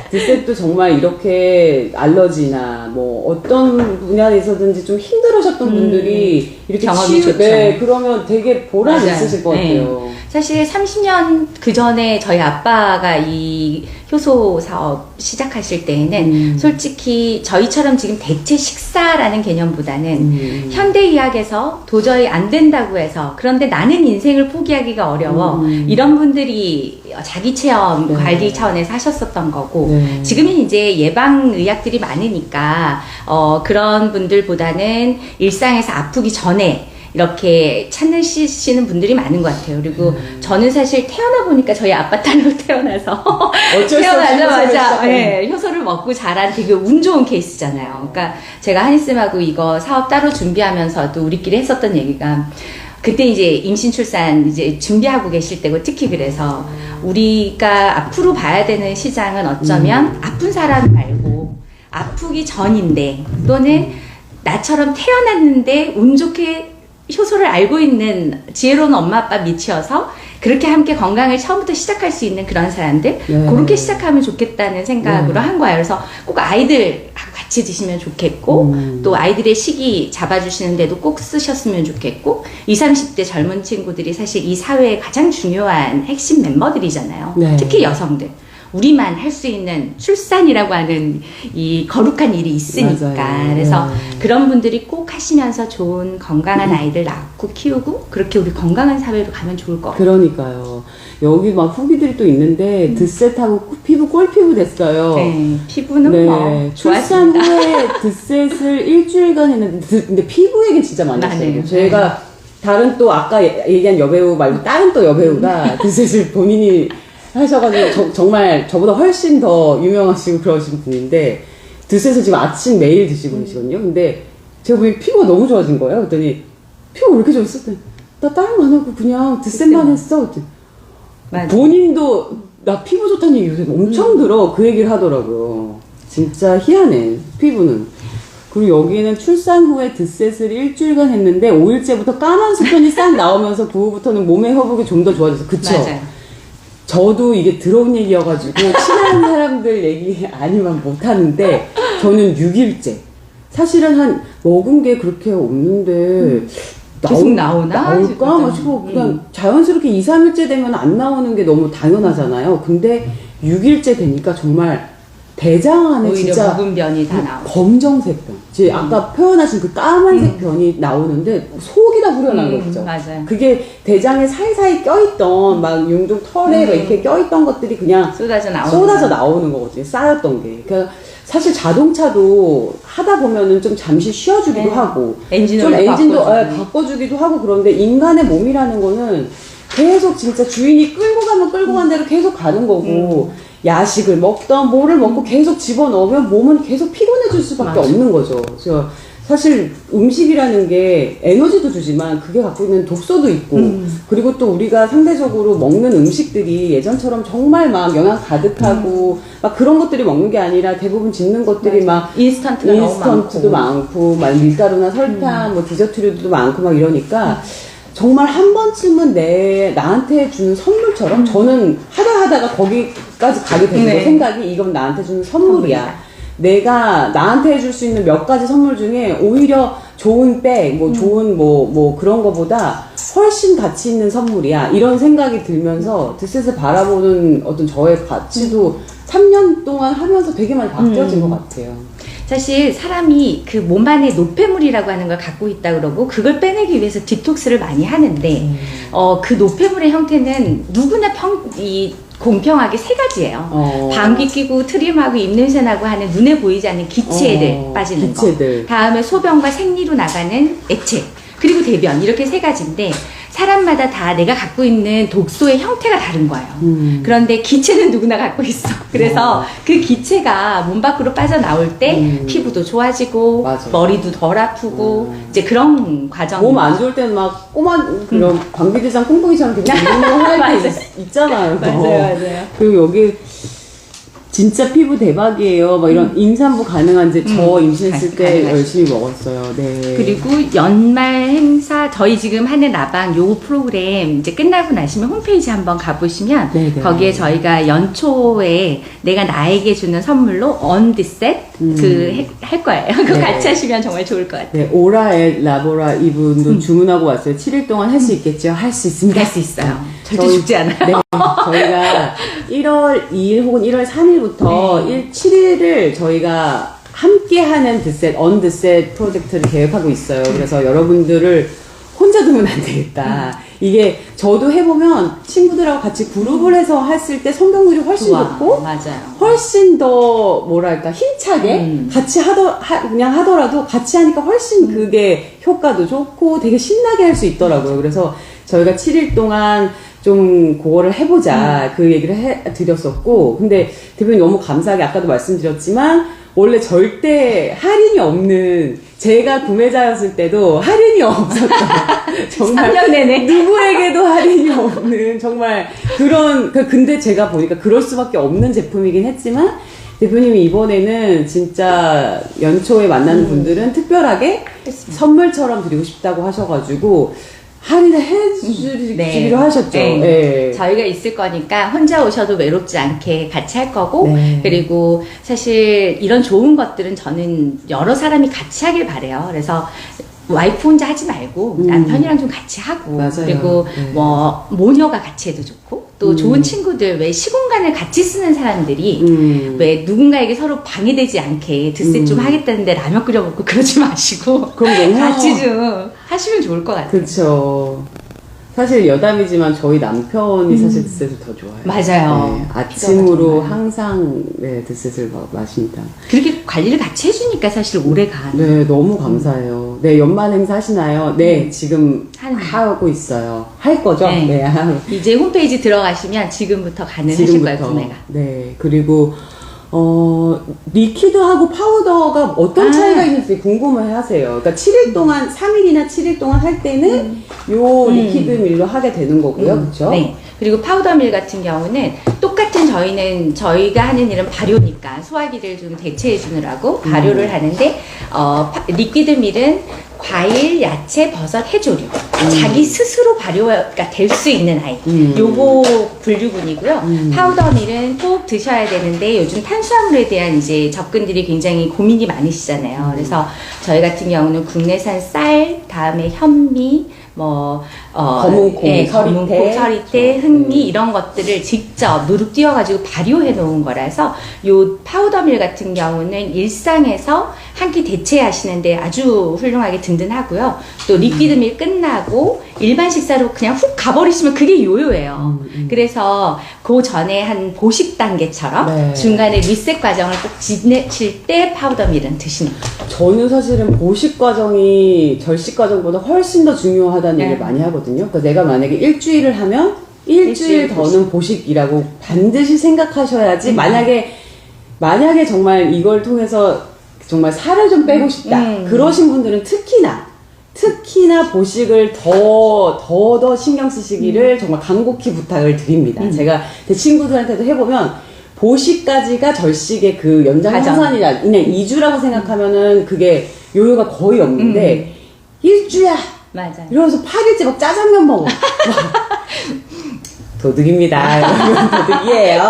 드셋도 정말 이렇게 알러지나 뭐 어떤 분야에서든지 좀 힘들으셨던 분들이 이렇게 경험이 좋죠. 네, 그러면 되게 보람 맞아요. 있으실 것 같아요. 네. 사실 30년 그 전에 저희 아빠가 이 효소 사업 시작하실 때에는 솔직히 저희처럼 지금 대체 식사라는 개념보다는 현대의학에서 도저히 안 된다고 해서 그런데 나는 인생을 포기하기가 어려워 이런 분들이 자기 체험 네. 관리 차원에서 하셨었던 거고 네. 지금은 이제 예방의학들이 많으니까 그런 분들보다는 일상에서 아프기 전에 이렇게 찾으시는 분들이 많은 것 같아요. 그리고 저는 사실 태어나 보니까 저희 아빠 딸로 태어나서 태어나자마자 효소를 먹고 자란 되게 운 좋은 케이스잖아요. 그러니까 제가 한이쌤하고 이거 사업 따로 준비하면서도 우리끼리 했었던 얘기가 그때 이제 임신 출산 이제 준비하고 계실 때고 특히 그래서 우리가 앞으로 봐야 되는 시장은 어쩌면 아픈 사람 말고 아프기 전인데 또는 나처럼 태어났는데 운 좋게 효소를 알고 있는 지혜로운 엄마 아빠 밑이어서 그렇게 함께 건강을 처음부터 시작할 수 있는 그런 사람들 그렇게 시작하면 좋겠다는 생각으로 한 거예요. 그래서 꼭 아이들하고 같이 드시면 좋겠고 또 아이들의 시기 잡아주시는데도 꼭 쓰셨으면 좋겠고 20, 30대 젊은 친구들이 사실 이 사회의 가장 중요한 핵심 멤버들이잖아요. 네. 특히 여성들. 우리만 할 수 있는 출산이라고 하는 이 거룩한 일이 있으니까. 맞아요. 그래서 그런 분들이 꼭 하시면서 좋은 건강한 아이들 낳고 키우고 그렇게 우리 건강한 사회로 가면 좋을 것 같아요. 그러니까요. 여기 막 후기들이 또 있는데 드셋하고 피부 꼴피부 됐어요. 네, 피부는 뭐 출산 좋아집니다. 후에 드셋을 일주일간 했는데 근데 피부 얘기 진짜 많이 했어요. 맞아요. 제가 다른 또 아까 얘기한 여배우 말고 다른 또 여배우가 드셋을 본인이 하셔가지고 정말 저보다 훨씬 더 유명하시고 그러신 분인데 드셋을 지금 아침 매일 드시고 계시거든요. 근데 제가 보니 피부가 너무 좋아진 거예요. 그랬더니 피부가 왜 이렇게 좋았어? 나 다른 거 안 하고 그냥 드셋만 했어. 본인도 나 피부 좋다는 얘기 요새 엄청 들어. 그 얘기를 하더라고요. 진짜 희한해 피부는. 그리고 여기는 출산 후에 드셋을 일주일간 했는데 5일째부터 까만 수편이 싹 나오면서 그 후부터는 몸의 회복이 좀 더 좋아졌어. 그쵸? 맞아요. 저도 이게 들어온 얘기여가지고 친한 사람들 얘기 아니면 못하는데 저는 6일째 사실은 한 먹은 게 그렇게 없는데 계속 나올까 막 싶어. 그냥 자연스럽게 2, 3일째 되면 안 나오는 게 너무 당연하잖아요. 근데 6일째 되니까 정말 대장 안에 오히려 진짜 묵은 변이 다 나오고 검정색 변. 아까 표현하신 그 까만색 변이 나오는데 속이 다 후련한 거죠. 맞아요. 그게 대장에 사이사이 껴있던 막 융종 털에 이렇게 껴있던 것들이 그냥 쏟아져 나오는 거거든요. 쌓였던 게. 그러니까 사실 자동차도 하다 보면은 좀 잠시 쉬어주기도 하고 엔진도 바꿔주기도 하고 그런데 인간의 몸이라는 거는 계속 진짜 주인이 끌고 가면 끌고 간 대로 계속 가는 거고 야식을 먹던 뭐를 먹고 계속 집어넣으면 몸은 계속 피곤해질 수밖에 없는 거죠. 그래서 사실 음식이라는 게 에너지도 주지만 그게 갖고 있는 독소도 있고 그리고 또 우리가 상대적으로 먹는 음식들이 예전처럼 정말 막 영양 가득하고 막 그런 것들이 먹는 게 아니라 대부분 짓는 것들이 막 인스턴트도 많고 막 밀가루나 설탕 뭐 디저트류도 많고 막 이러니까 정말 한 번쯤은 나한테 주는 선물처럼 저는 하다가 거기까지 가게 되는 생각이 이건 나한테 주는 선물이야. 내가 나한테 해줄 수 있는 몇 가지 선물 중에 오히려 좋은 백, 좋은 그런 거보다 훨씬 가치 있는 선물이야. 이런 생각이 들면서 드셋을 바라보는 어떤 저의 가치도 3년 동안 하면서 되게 많이 바뀌어진 것 같아요. 사실 사람이 그 몸 안에 노폐물이라고 하는 걸 갖고 있다 그러고 그걸 빼내기 위해서 디톡스를 많이 하는데 그 노폐물의 형태는 누구나 공평하게 세 가지예요. 방귀 끼고 트림하고 입냄새 나고 하는 눈에 보이지 않는 기체들 빠지는 거. 다음에 소변과 생리로 나가는 액체. 그리고 대변. 이렇게 세 가지인데 사람마다 다 내가 갖고 있는 독소의 형태가 다른 거예요. 그런데 기체는 누구나 갖고 있어. 그래서 그 기체가 몸 밖으로 빠져나올 때 피부도 좋아지고 머리도 덜 아프고 이제 그런 과정. 몸 안 좋을 때는 막 그런 방귀대장 콩콩이처럼 되게 할 때 있잖아요. 맞아요. 그리고 여기 진짜 피부 대박이에요. 막 이런 임산부 가능한 저 임신했을 때 열심히 먹었어요. 네. 그리고 연말 행사 저희 지금 하는 라방 요 프로그램 이제 끝나고 나시면 홈페이지 한번 가보시면 거기에 저희가 연초에 내가 나에게 주는 선물로 언디셋 할 거예요. 그거 같이 하시면 정말 좋을 것 같아요. 네, 오라엘 라보라 이분도 주문하고 왔어요. 7일 동안 할 수 있겠죠? 할 수 있습니다. 할 수 있어요. 절대 죽지 않아요. 네, 저희가 1월 2일 혹은 1월 3일부터 7일을 저희가 함께하는 언드셋 프로젝트를 계획하고 있어요. 그래서 여러분들을 혼자 두면 안 되겠다. 이게 저도 해보면 친구들하고 같이 그룹을 해서 했을 때 성공률이 훨씬 좋고 훨씬 더 뭐랄까 힘차게 같이 그냥 하더라도 같이 하니까 훨씬 그게 효과도 좋고 되게 신나게 할 수 있더라고요. 그래서 저희가 7일 동안 좀 그거를 해보자 그 얘기를 드렸었고 근데 대표님 너무 감사하게 아까도 말씀드렸지만 원래 절대 할인이 없는 제가 구매자였을 때도 할인이 없었던 정말 3년 내내 누구에게도 할인이 없는 정말 그런 근데 제가 보니까 그럴 수밖에 없는 제품이긴 했지만 대표님이 이번에는 진짜 연초에 만나는 분들은 특별하게 선물처럼 드리고 싶다고 하셔가지고 할인을 해주기로 하셨죠. 네. 저희가 있을 거니까 혼자 오셔도 외롭지 않게 같이 할 거고 그리고 사실 이런 좋은 것들은 저는 여러 사람이 같이 하길 바래요. 그래서 와이프 혼자 하지 말고 남편이랑 좀 같이 하고 그리고 뭐 모녀가 같이 해도 좋고 또 좋은 친구들 왜 시공간을 같이 쓰는 사람들이 왜 누군가에게 서로 방해되지 않게 드셋 좀 하겠다는데 라면 끓여 먹고 그러지 마시고 같이 좀 하시면 좋을 것 같아요. 그렇죠. 사실 여담이지만 저희 남편이 사실 드셋을 더 좋아해요. 맞아요. 네, 아침으로 항상 드셋을 마십니다. 그렇게 관리를 같이 해주니까 사실 오래 가. 네, 너무 감사해요. 네, 연말 행사 하시나요? 네, 지금 하고 있어요. 할 거죠? 네. 이제 홈페이지 들어가시면 지금부터 가능하실 거예요, 구매가. 네, 그리고 리퀴드하고 파우더가 어떤 차이가 있는지 궁금해 하세요. 그러니까 7일 동안, 3일이나 7일 동안 할 때는 요 리퀴드 밀로 하게 되는 거고요. 그쵸? 네. 그리고 파우더 밀 같은 경우는 똑같은 저희가 하는 일은 발효니까 소화기를 좀 대체해 주느라고 발효를 하는데, 리퀴드 밀은 과일, 야채, 버섯, 해조류. 자기 스스로 발효가 될 수 있는 아이. 요거 분류군이고요. 파우더밀은 꼭 드셔야 되는데 요즘 탄수화물에 대한 이제 접근들이 굉장히 고민이 많으시잖아요. 그래서 저희 같은 경우는 국내산 쌀, 다음에 현미, 검은콩, 검은콩, 서리태, 흑미 이런 것들을 직접 누룩 띄워가지고 발효해 놓은 거라서 요 파우더밀 같은 경우는 일상에서 한 끼 대체하시는데 아주 훌륭하게 든든하고요. 또 리퀴드밀 끝나고 일반 식사로 그냥 훅 가버리시면 그게 요요예요. 그래서 그 전에 한 보식 단계처럼 네. 중간에 리셋 과정을 꼭 지내실 때 파우더밀은 드시는 거예요. 저는 사실은 보식 과정이 절식 과정보다 훨씬 더 중요하다는 네. 얘기를 많이 하거든요. 그러니까 내가 만약에 일주일을 하면 일주일 더는 보식이라고 반드시 생각하셔야지. 만약에 정말 이걸 통해서 정말 살을 좀 빼고 싶다. 그러신 분들은 특히나 보식을 더 신경 쓰시기를 정말 간곡히 부탁을 드립니다. 제가 제 친구들한테도 해보면 보식까지가 절식의 그 연장선상이라 그냥 2주라고 생각하면은 그게 요요가 거의 없는데 1주야! 맞아요. 이러면서 8일째 막 짜장면 먹어. 도둑입니다. 여러분, 도둑이에요.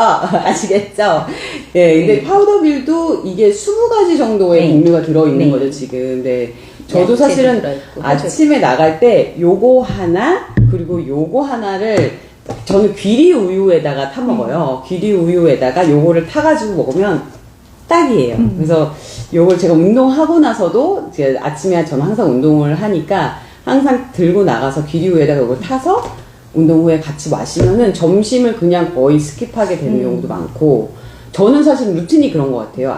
아시겠죠? 예, 근데 파우더밀도 이게 20가지 정도의 종류가 들어있는 거죠, 지금. 네. 저도 사실은 아침에 나갈 때 요거 하나, 그리고 요거 하나를 저는 귀리 우유에다가 타 먹어요. 귀리 우유에다가 요거를 타가지고 먹으면 딱이에요. 그래서 요걸 제가 운동하고 나서도 이제 아침에 저는 항상 운동을 하니까 항상 들고 나가서 귀리 우유에다가 요걸 타서 운동 후에 같이 마시면은 점심을 그냥 거의 스킵하게 되는 경우도 많고, 저는 사실 루틴이 그런 것 같아요.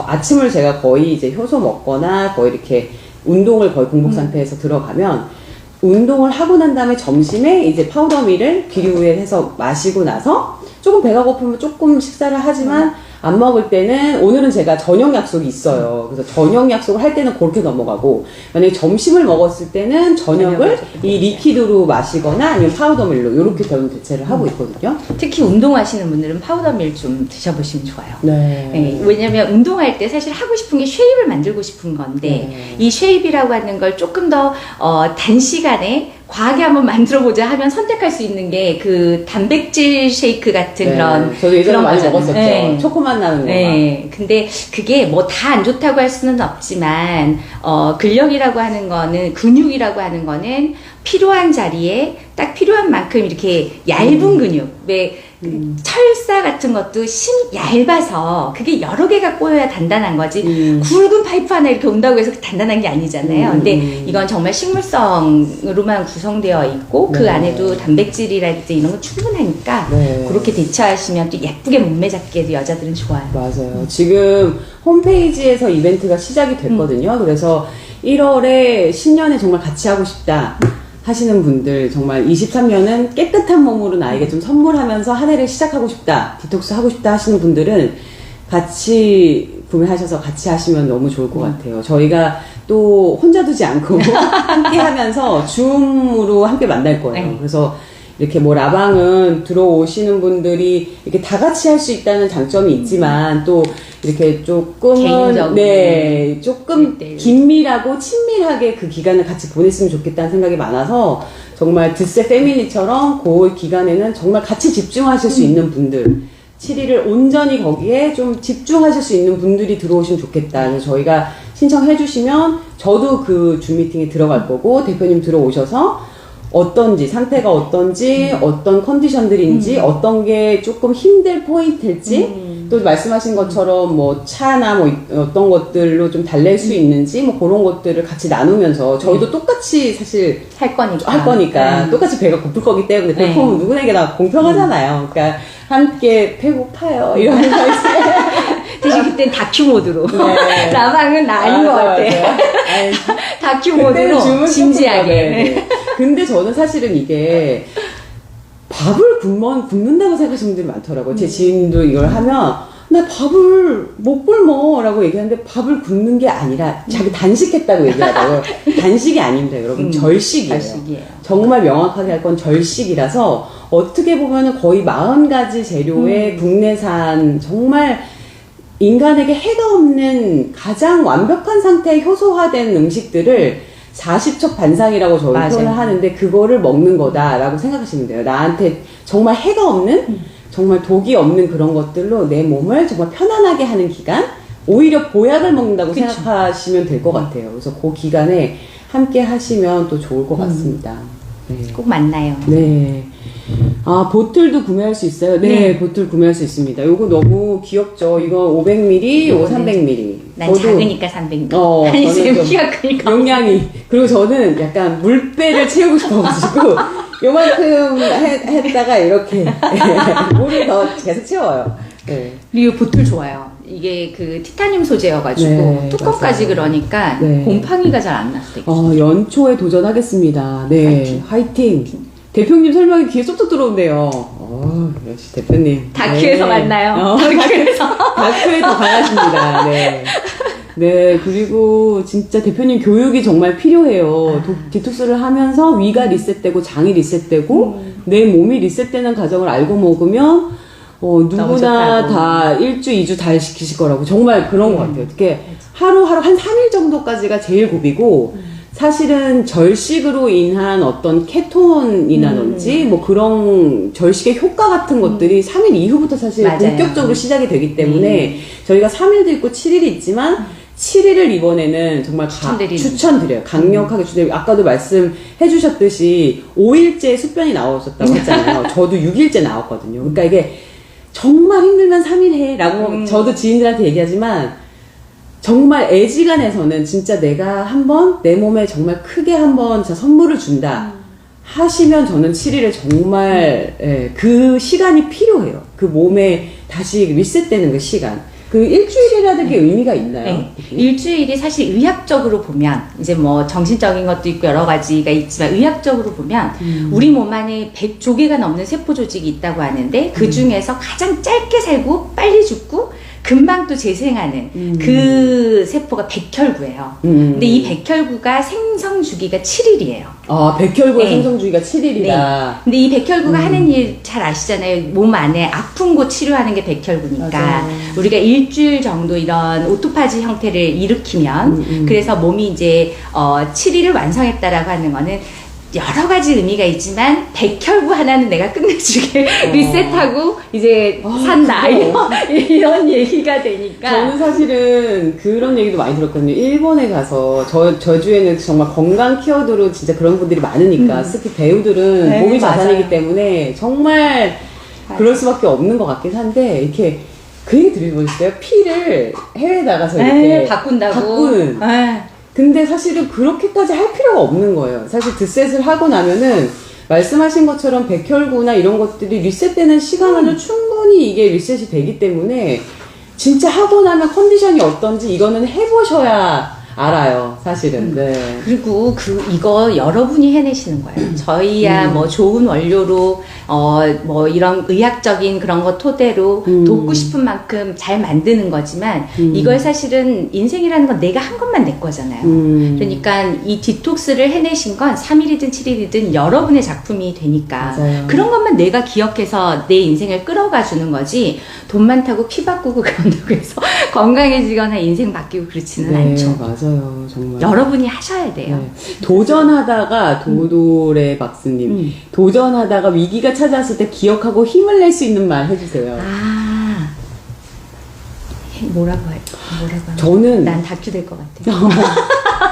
아침을 제가 거의 이제 효소 먹거나 거의 이렇게 운동을 거의 공복 상태에서 들어가면 운동을 하고 난 다음에 점심에 이제 파우더밀을 귀리우에 해서 마시고 나서 조금 배가 고프면 조금 식사를 하지만 안 먹을 때는 오늘은 제가 저녁 약속이 있어요. 그래서 저녁 약속을 할 때는 그렇게 넘어가고, 만약에 점심을 먹었을 때는 저녁을 이 리퀴드로 마시거나 아니면 파우더밀로 이렇게 저는 대체를 하고 있거든요. 특히 운동하시는 분들은 파우더밀 좀 드셔보시면 좋아요. 네. 네, 왜냐면 운동할 때 사실 하고 싶은 게 쉐입을 만들고 싶은 건데 이 쉐입이라고 하는 걸 조금 더 단시간에 과하게 한번 만들어보자 하면 선택할 수 있는 게 그 단백질 쉐이크 같은 그런. 저도 예전에 그런 많이 거잖아요. 먹었었죠. 네. 초코맛 나는 거. 네. 근데 그게 뭐 다 안 좋다고 할 수는 없지만, 근력이라고 하는 거는, 근육이라고 하는 거는 필요한 자리에 딱 필요한 만큼 이렇게 얇은 근육. 왜, 철사 같은 것도 얇아서 그게 여러 개가 꼬여야 단단한 거지. 굵은 파이프 하나 이렇게 온다고 해서 단단한 게 아니잖아요. 근데 이건 정말 식물성으로만 구성되어 있고 그 안에도 단백질이라든지 이런 거 충분하니까 그렇게 대처하시면 또 예쁘게 몸매 잡기에도 여자들은 좋아요. 맞아요. 지금 홈페이지에서 이벤트가 시작이 됐거든요. 그래서 1월에 신년에 정말 같이 하고 싶다 하시는 분들, 정말 23년은 깨끗한 몸으로 나에게 좀 선물하면서 한 해를 시작하고 싶다, 디톡스 하고 싶다 하시는 분들은 같이 구매하셔서 같이 하시면 너무 좋을 것 같아요. 저희가 또 혼자 두지 않고 함께 하면서 줌으로 함께 만날 거예요. 그래서 이렇게 뭐 라방은 들어오시는 분들이 이렇게 다 같이 할 수 있다는 장점이 있지만 또 이렇게 조금은 조금 긴밀하고 친밀하게 그 기간을 같이 보냈으면 좋겠다는 생각이 많아서 정말 드세 패밀리처럼 그 기간에는 정말 같이 집중하실 수 있는 분들, 7일을 온전히 거기에 좀 집중하실 수 있는 분들이 들어오시면 좋겠다. 그래서 저희가 신청해 주시면 저도 그 줌 미팅에 들어갈 거고 대표님 들어오셔서 어떤지, 상태가 어떤지, 어떤 컨디션들인지, 어떤 게 조금 힘들 포인트일지, 또 말씀하신 것처럼 뭐 차나 뭐 어떤 것들로 좀 달랠 수 있는지, 뭐 그런 것들을 같이 나누면서 저희도 똑같이 사실 할 거니까 똑같이 배가 고플 거기 때문에 배고프면 누구에게나 공평하잖아요. 그러니까 함께 배고파요 이러면서 대신 그땐 다큐 모드로. 라방은 나 아닌 것 같아. 다큐 모드로 진지하게. 근데 저는 사실은 이게 밥을 굶는다고 생각하시는 분들이 많더라고요. 제 지인도 이걸 하면 나 밥을 못 굶어라고 얘기하는데 밥을 굶는 게 아니라 자기 단식했다고 얘기하더라고요. 단식이 아닙니다, 여러분. 절식이에요. 정말 명확하게 할 건 절식이라서 어떻게 보면 거의 40가지 재료의 국내산 정말 인간에게 해가 없는 가장 완벽한 상태의 효소화된 음식들을 40첩 반상이라고 저희 맞아요. 표현을 하는데 그거를 먹는 거다라고 생각하시면 돼요. 나한테 정말 해가 없는 정말 독이 없는 그런 것들로 내 몸을 정말 편안하게 하는 기간, 오히려 보약을 먹는다고 그쵸. 생각하시면 될 것 같아요. 그래서 그 기간에 함께 하시면 또 좋을 것 같습니다. 네. 꼭 만나요. 네. 아, 보틀도 구매할 수 있어요? 네, 보틀 구매할 수 있습니다. 요거 너무 귀엽죠? 이거 500ml, 요거 300ml. 난 작으니까 300ml. 아니, 저는 지금 좀 키가 크니까. 용량이. 그리고 저는 약간 물배를 채우고 싶어가지고, 요만큼 했다가 이렇게, 물을 더 계속 채워요. 네. 그리고 보틀 좋아요. 이게 그 티타늄 소재여가지고 네, 뚜껑까지 맞아요. 그러니까 네. 곰팡이가 잘 안 났을 때. 연초에 도전하겠습니다. 네. 화이팅. 대표님 설명이 귀에 쏙쏙 들어온대요. 역시 대표님. 다큐에서 만나요. 다큐에서. 다큐에 더 강하십니다. 네. 네, 그리고 진짜 대표님 교육이 정말 필요해요. 디톡스를 하면서 위가 리셋되고 장이 리셋되고 내 몸이 리셋되는 과정을 알고 먹으면 누구나 좋다고. 다 1주, 2주 다 시키실 거라고 정말 그런 것 같아요. 어떻게 하루하루 한 3일 정도까지가 제일 고비고 사실은 절식으로 인한 어떤 케톤이라든지 뭐 그런 절식의 효과 같은 것들이 3일 이후부터 사실 맞아요. 본격적으로 시작이 되기 때문에 저희가 3일도 있고 7일이 있지만 7일을 이번에는 정말 추천드려요. 강력하게 추천드려요. 아까도 말씀해 주셨듯이 5일째 숙변이 나오셨다고 했잖아요. 저도 6일째 나왔거든요. 그러니까 이게 정말 힘들면 3일 해 라고 저도 지인들한테 얘기하지만 정말 애지간해서는 진짜 내가 한번 내 몸에 정말 크게 한번 선물을 준다 하시면 저는 7일에 정말 그 시간이 필요해요. 그 몸에 다시 리셋되는 그 시간. 그 일주일이라는 게 의미가 있나요? 네. 일주일이 사실 의학적으로 보면 이제 뭐 정신적인 것도 있고 여러 가지가 있지만 의학적으로 보면 우리 몸 안에 100조개가 넘는 세포 조직이 있다고 하는데 그 중에서 가장 짧게 살고 빨리 죽고 금방 또 재생하는 그 세포가 백혈구예요. 근데 이 백혈구가 생성 주기가 7일이에요. 아, 백혈구의 네. 생성 주기가 7일이다. 네. 근데 이 백혈구가 하는 일 잘 아시잖아요. 몸 안에 아픈 곳 치료하는 게 백혈구니까 맞아요. 우리가 일주일 정도 이런 오토파지 형태를 일으키면 그래서 몸이 이제 7일을 완성했다라고 하는 거는 여러 가지 의미가 있지만 백혈구 하나는 내가 끝내주게 리셋하고 이제 산다 이런 얘기가 되니까 저는 사실은 그런 얘기도 많이 들었거든요. 일본에 가서 저주에는 정말 건강 키워드로 진짜 그런 분들이 많으니까 특히 배우들은 네, 몸이 맞아요. 자산이기 때문에 정말 그럴 수밖에 없는 것 같긴 한데 이렇게 그 얘기 들어보셨어요? 피를 해외에 나가서 이렇게 바꾼다고 바꾸는. 근데 사실은 그렇게까지 할 필요가 없는 거예요. 사실 드셋을 하고 나면은 말씀하신 것처럼 백혈구나 이런 것들이 리셋되는 시간으로 충분히 이게 리셋이 되기 때문에 진짜 하고 나면 컨디션이 어떤지 이거는 해보셔야 알아요, 사실은. 네. 그리고 이거 여러분이 해내시는 거예요. 저희야 뭐 좋은 원료로 뭐 이런 의학적인 그런 거 토대로 돕고 싶은 만큼 잘 만드는 거지만 이걸 사실은 인생이라는 건 내가 한 것만 내 거잖아요. 그러니까 이 디톡스를 해내신 건 3일이든 7일이든 여러분의 작품이 되니까 맞아요. 그런 것만 내가 기억해서 내 인생을 끌어가 주는 거지 돈 많다고 피 바꾸고 그런다고 해서 건강해지거나 인생 바뀌고 그렇지는 않죠. 맞아요. 정말. 여러분이 하셔야 돼요. 네. 도전하다가 도도래 박스님 도전하다가 위기가 찾아왔을 때 기억하고 힘을 낼 수 있는 말 해주세요. 뭐라고 해요? 저는 난 다큐 될 것 같아.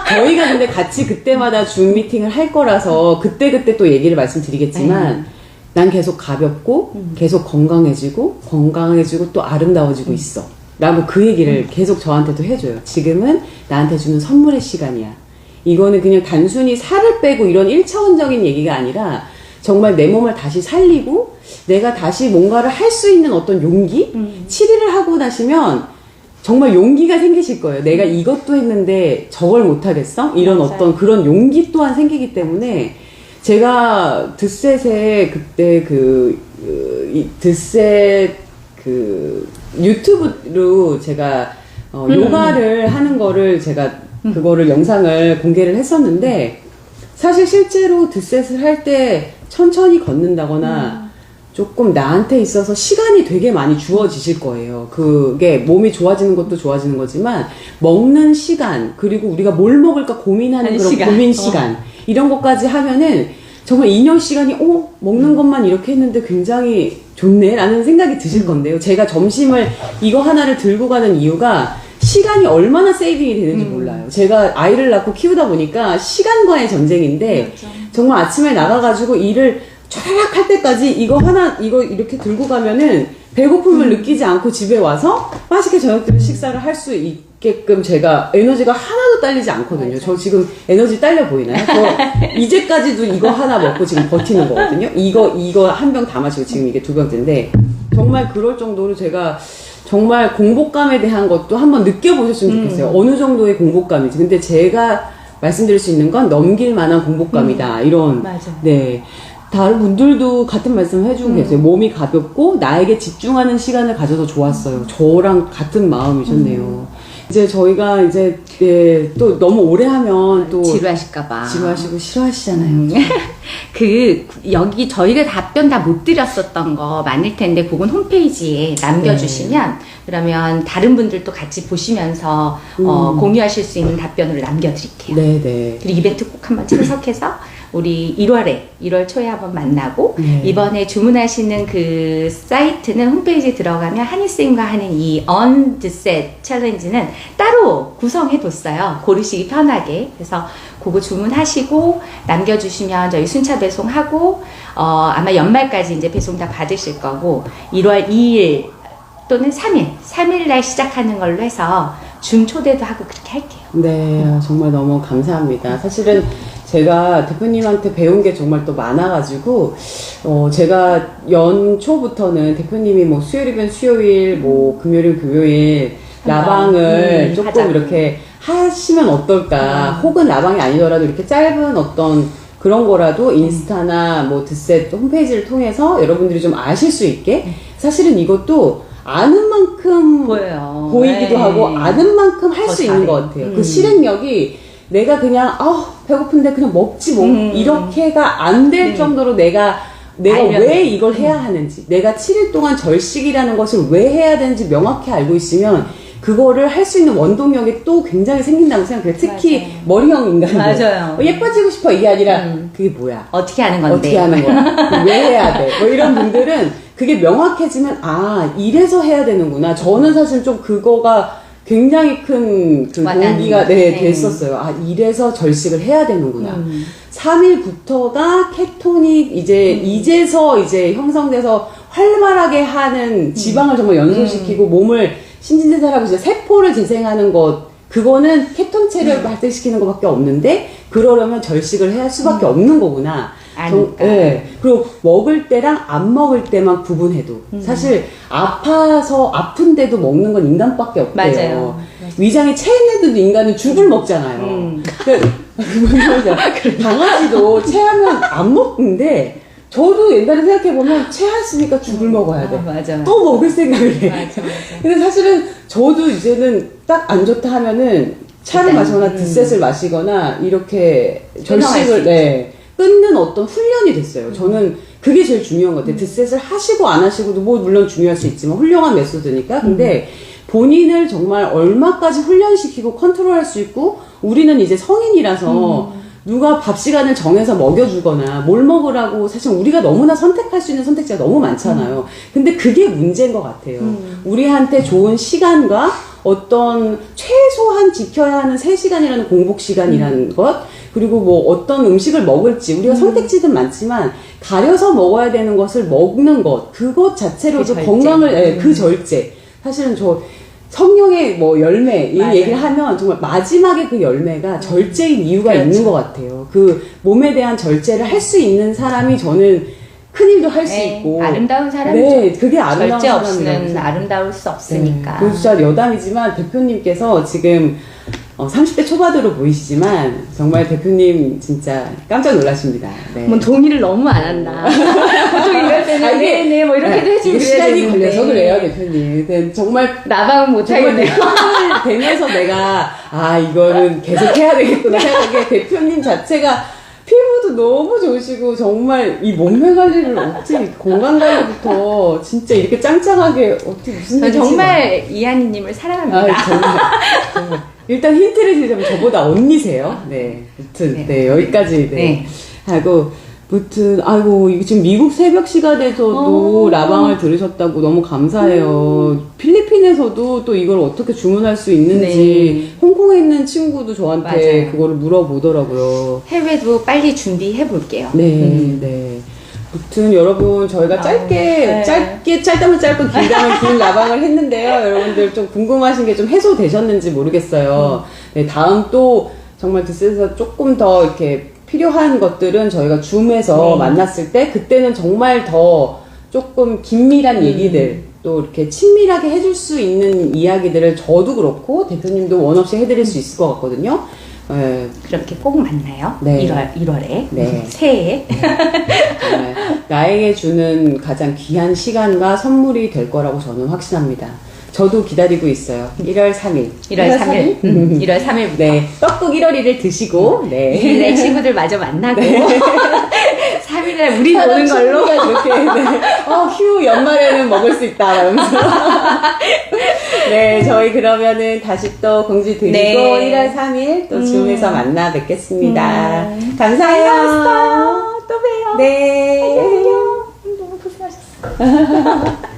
저희가 근데 같이 그때마다 줌 미팅을 할 거라서 그때 또 얘기를 말씀드리겠지만 난 계속 가볍고 계속 건강해지고 또 아름다워지고 있어 라고 그 얘기를 계속 저한테도 해줘요. 지금은 나한테 주는 선물의 시간이야. 이거는 그냥 단순히 살을 빼고 이런 1차원적인 얘기가 아니라 정말 내 몸을 다시 살리고 내가 다시 뭔가를 할 수 있는 어떤 용기? 7일을 하고 나시면 정말 용기가 생기실 거예요. 내가 이것도 했는데 저걸 못하겠어? 이런 맞아요. 어떤 그런 용기 또한 생기기 때문에 제가 드셋에 그때 드셋 유튜브로 제가 요가를 하는 거를 제가 그거를 영상을 공개를 했었는데 사실 실제로 드셋을 할 때 천천히 걷는다거나 조금 나한테 있어서 시간이 되게 많이 주어지실 거예요. 그게 몸이 좋아지는 것도 좋아지는 거지만 먹는 시간 그리고 우리가 뭘 먹을까 고민하는 그런 시간. 고민 시간 이런 것까지 하면은 정말 2년 시간이 먹는 것만 이렇게 했는데 굉장히 좋네 라는 생각이 드실 건데요. 제가 점심을 이거 하나를 들고 가는 이유가 시간이 얼마나 세이빙이 되는지 몰라요. 제가 아이를 낳고 키우다 보니까 시간과의 전쟁인데 그렇죠. 정말 아침에 나가가지고 일을 촤락 할 때까지 이거 이렇게 들고 가면은 배고픔을 느끼지 않고 집에 와서 맛있게 저녁 식사를 할 수 있게끔 제가 에너지가 하나도 딸리지 않거든요. 저 지금 에너지 딸려 보이나요? 저 이제까지도 이거 하나 먹고 지금 버티는 거거든요. 이거 한 병 다 마시고 지금 이게 2병째인데 정말 그럴 정도로 제가 정말 공복감에 대한 것도 한번 느껴보셨으면 좋겠어요. 어느 정도의 공복감인지. 근데 제가 말씀드릴 수 있는 건 넘길 만한 공복감이다. 이런. 맞아. 네. 다른 분들도 같은 말씀 해주고 계세요. 몸이 가볍고 나에게 집중하는 시간을 가져서 좋았어요. 저랑 같은 마음이셨네요. 이제 저희가 이제 또 너무 오래 하면 또 지루하실까봐. 지루하시고 싫어하시잖아요. 여기 저희가 답변 다 못 드렸었던 거 많을 텐데, 그건 홈페이지에 남겨주시면, 그러면 다른 분들도 같이 보시면서, 공유하실 수 있는 답변으로 남겨드릴게요. 네네. 그리고 이벤트 꼭 한번 참석해서, 우리 1월 초에 한번 만나고, 이번에 주문하시는 그 사이트는 홈페이지에 들어가면 한희쌤과 하는 이 On the Set 챌린지는 따로 구성해뒀어요. 고르시기 편하게. 그래서 그거 주문하시고 남겨주시면 저희 순차 배송하고, 아마 연말까지 이제 배송 다 받으실 거고, 1월 2일 또는 3일 날 시작하는 걸로 해서 줌 초대도 하고 그렇게 할게요. 네, 정말 너무 감사합니다. 사실은 제가 대표님한테 배운 게 정말 또 많아가지고, 제가 연초부터는 대표님이 뭐 수요일이면 수요일, 뭐 금요일이면 금요일, 라방을 조금 하자고. 이렇게 하시면 어떨까. 혹은 라방이 아니더라도 이렇게 짧은 어떤 그런 거라도 인스타나 뭐 드셋 홈페이지를 통해서 여러분들이 좀 아실 수 있게. 사실은 이것도 아는 만큼 보이기도 네. 하고 아는 만큼 할 더 수 있는 잘해. 것 같아요. 그 실행력이 내가 그냥 배고픈데 그냥 먹지 뭐 이렇게가 안 될 정도로 내가 알면 왜 이걸 해야 하는지, 내가 7일 동안 절식이라는 것을 왜 해야 되는지 명확히 알고 있으면 그거를 할 수 있는 원동력이 또 굉장히 생긴다고 생각해요. 특히 맞아요. 머리형 인간들. 맞아요. 예뻐지고 싶어 이게 아니라 그게 뭐야? 어떻게 하는 건데? 어떻게 하는 거야? 왜 해야 돼? 뭐 이런 분들은 그게 명확해지면 이래서 해야 되는구나. 저는 사실 좀 그거가 굉장히 큰 그 동기가 됐었어요. 이래서 절식을 해야 되는구나. 3일부터가 케톤이 이제서 형성돼서 활발하게 하는 지방을 정말 연소시키고 몸을 신진대사라고 이제 세포를 재생하는 것, 그거는 케톤체를 발생시키는 것밖에 없는데 그러려면 절식을 해야 할 수밖에 없는 거구나. 네. 그리고 먹을 때랑 안 먹을 때만 구분해도 사실 아픈데도 먹는 건 인간밖에 없대요. 맞아요. 위장이 체했는데도 인간은 죽을 먹잖아요. 강아지도 체하면 안 먹는데 저도 옛날에 생각해보면 체했으니까 죽을 먹어야 돼. 맞아. 또 먹을 생각을 해. 맞아. 근데 사실은 저도 이제는 딱 안 좋다 하면은 차를 마시거나 드셋을 마시거나 이렇게 절식을 끊는 어떤 훈련이 됐어요. 저는 그게 제일 중요한 것 같아요. 드셋을 하시고 안 하시고도 뭐 물론 중요할 수 있지만 훌륭한 메소드니까. 근데 본인을 정말 얼마까지 훈련시키고 컨트롤할 수 있고, 우리는 이제 성인이라서 누가 밥 시간을 정해서 먹여주거나 뭘 먹으라고 사실 우리가 너무나 선택할 수 있는 선택지가 너무 많잖아요. 근데 그게 문제인 것 같아요. 우리한테 좋은 시간과 어떤 최소한 지켜야 하는 3시간이라는 공복 시간이라는 것, 그리고 뭐 어떤 음식을 먹을지 우리가 선택지는 많지만 가려서 먹어야 되는 것을 먹는 것, 그것 자체로도 건강을 그 절제. 사실은 저 성령의 뭐 열매 이 얘기를 하면 정말 마지막에 그 열매가 절제인 이유가 있는 것 같아요. 그 몸에 대한 절제를 할 수 있는 사람이 저는 큰일도 할 수 있고 아름다운 사람이죠. 네, 그게 아름다운 절제 사람이라고 없이는 생각해요. 아름다울 수 없으니까. 그리고 진짜 여담이지만 대표님께서 지금 30대 초반으로 보이시지만 정말 대표님 진짜 깜짝 놀라십니다. 네. 뭐 동의를 너무 안 한다. 보통 이럴 때는 네네 뭐 이렇게도 해주고 이게 시간이 걸려서 그래요, 대표님. 근데 정말 나방은 못하겠네요. 대표님을 되면서 내가 이거는 계속 해야 되겠구나 생각하게 대표님 자체가 피부도 피부도 너무 좋으시고 정말 이 몸매 관리를 어떻게 건강 관리부터 진짜 이렇게 짱짱하게 어떻게 무슨 저 일이지? 정말 이한이님을 사랑합니다. 아, 정말. 일단 힌트를 드리자면 저보다 언니세요. 네. 아무튼, 네, 여기까지, 네. 하고, 무튼, 아이고, 이거 지금 미국 새벽 시간에서도 라방을 들으셨다고 너무 감사해요. 필리핀에서도 또 이걸 어떻게 주문할 수 있는지, 홍콩에 있는 친구도 저한테 맞아요. 그거를 물어보더라고요. 해외도 빨리 준비해 볼게요. 네, 네. 무튼 여러분 저희가 네. 짧다면 짧고 길다면 긴 라방을 했는데요. 여러분들 좀 궁금하신 게 좀 해소되셨는지 모르겠어요. 네, 다음 또 정말 드스에서 조금 더 이렇게 필요한 것들은 저희가 줌에서 만났을 때 그때는 정말 더 조금 긴밀한 얘기들 또 이렇게 친밀하게 해줄 수 있는 이야기들을 저도 그렇고 대표님도 원 없이 해드릴 수 있을 것 같거든요. 네. 그렇게 꼭 만나요. 네. 1월에. 네. 새해에. 정말 나에게 주는 가장 귀한 시간과 선물이 될 거라고 저는 확신합니다. 저도 기다리고 있어요. 1월 3일. 1월 3일. 1월 3일부터. 네. 떡국 1월 1일 드시고, 네. 2일에 친구들 마저 만나고. 3일에 우리 노는 걸로. 이렇게, 네. 휴, 연말에는 먹을 수 있다. 이러면서. 네, 저희 그러면은 다시 또 공지 드리고, 네. 1월 3일 또 줌에서 만나 뵙겠습니다. 감사해요. 또 봬요. 네. 안녕. 너무 고생하셨어.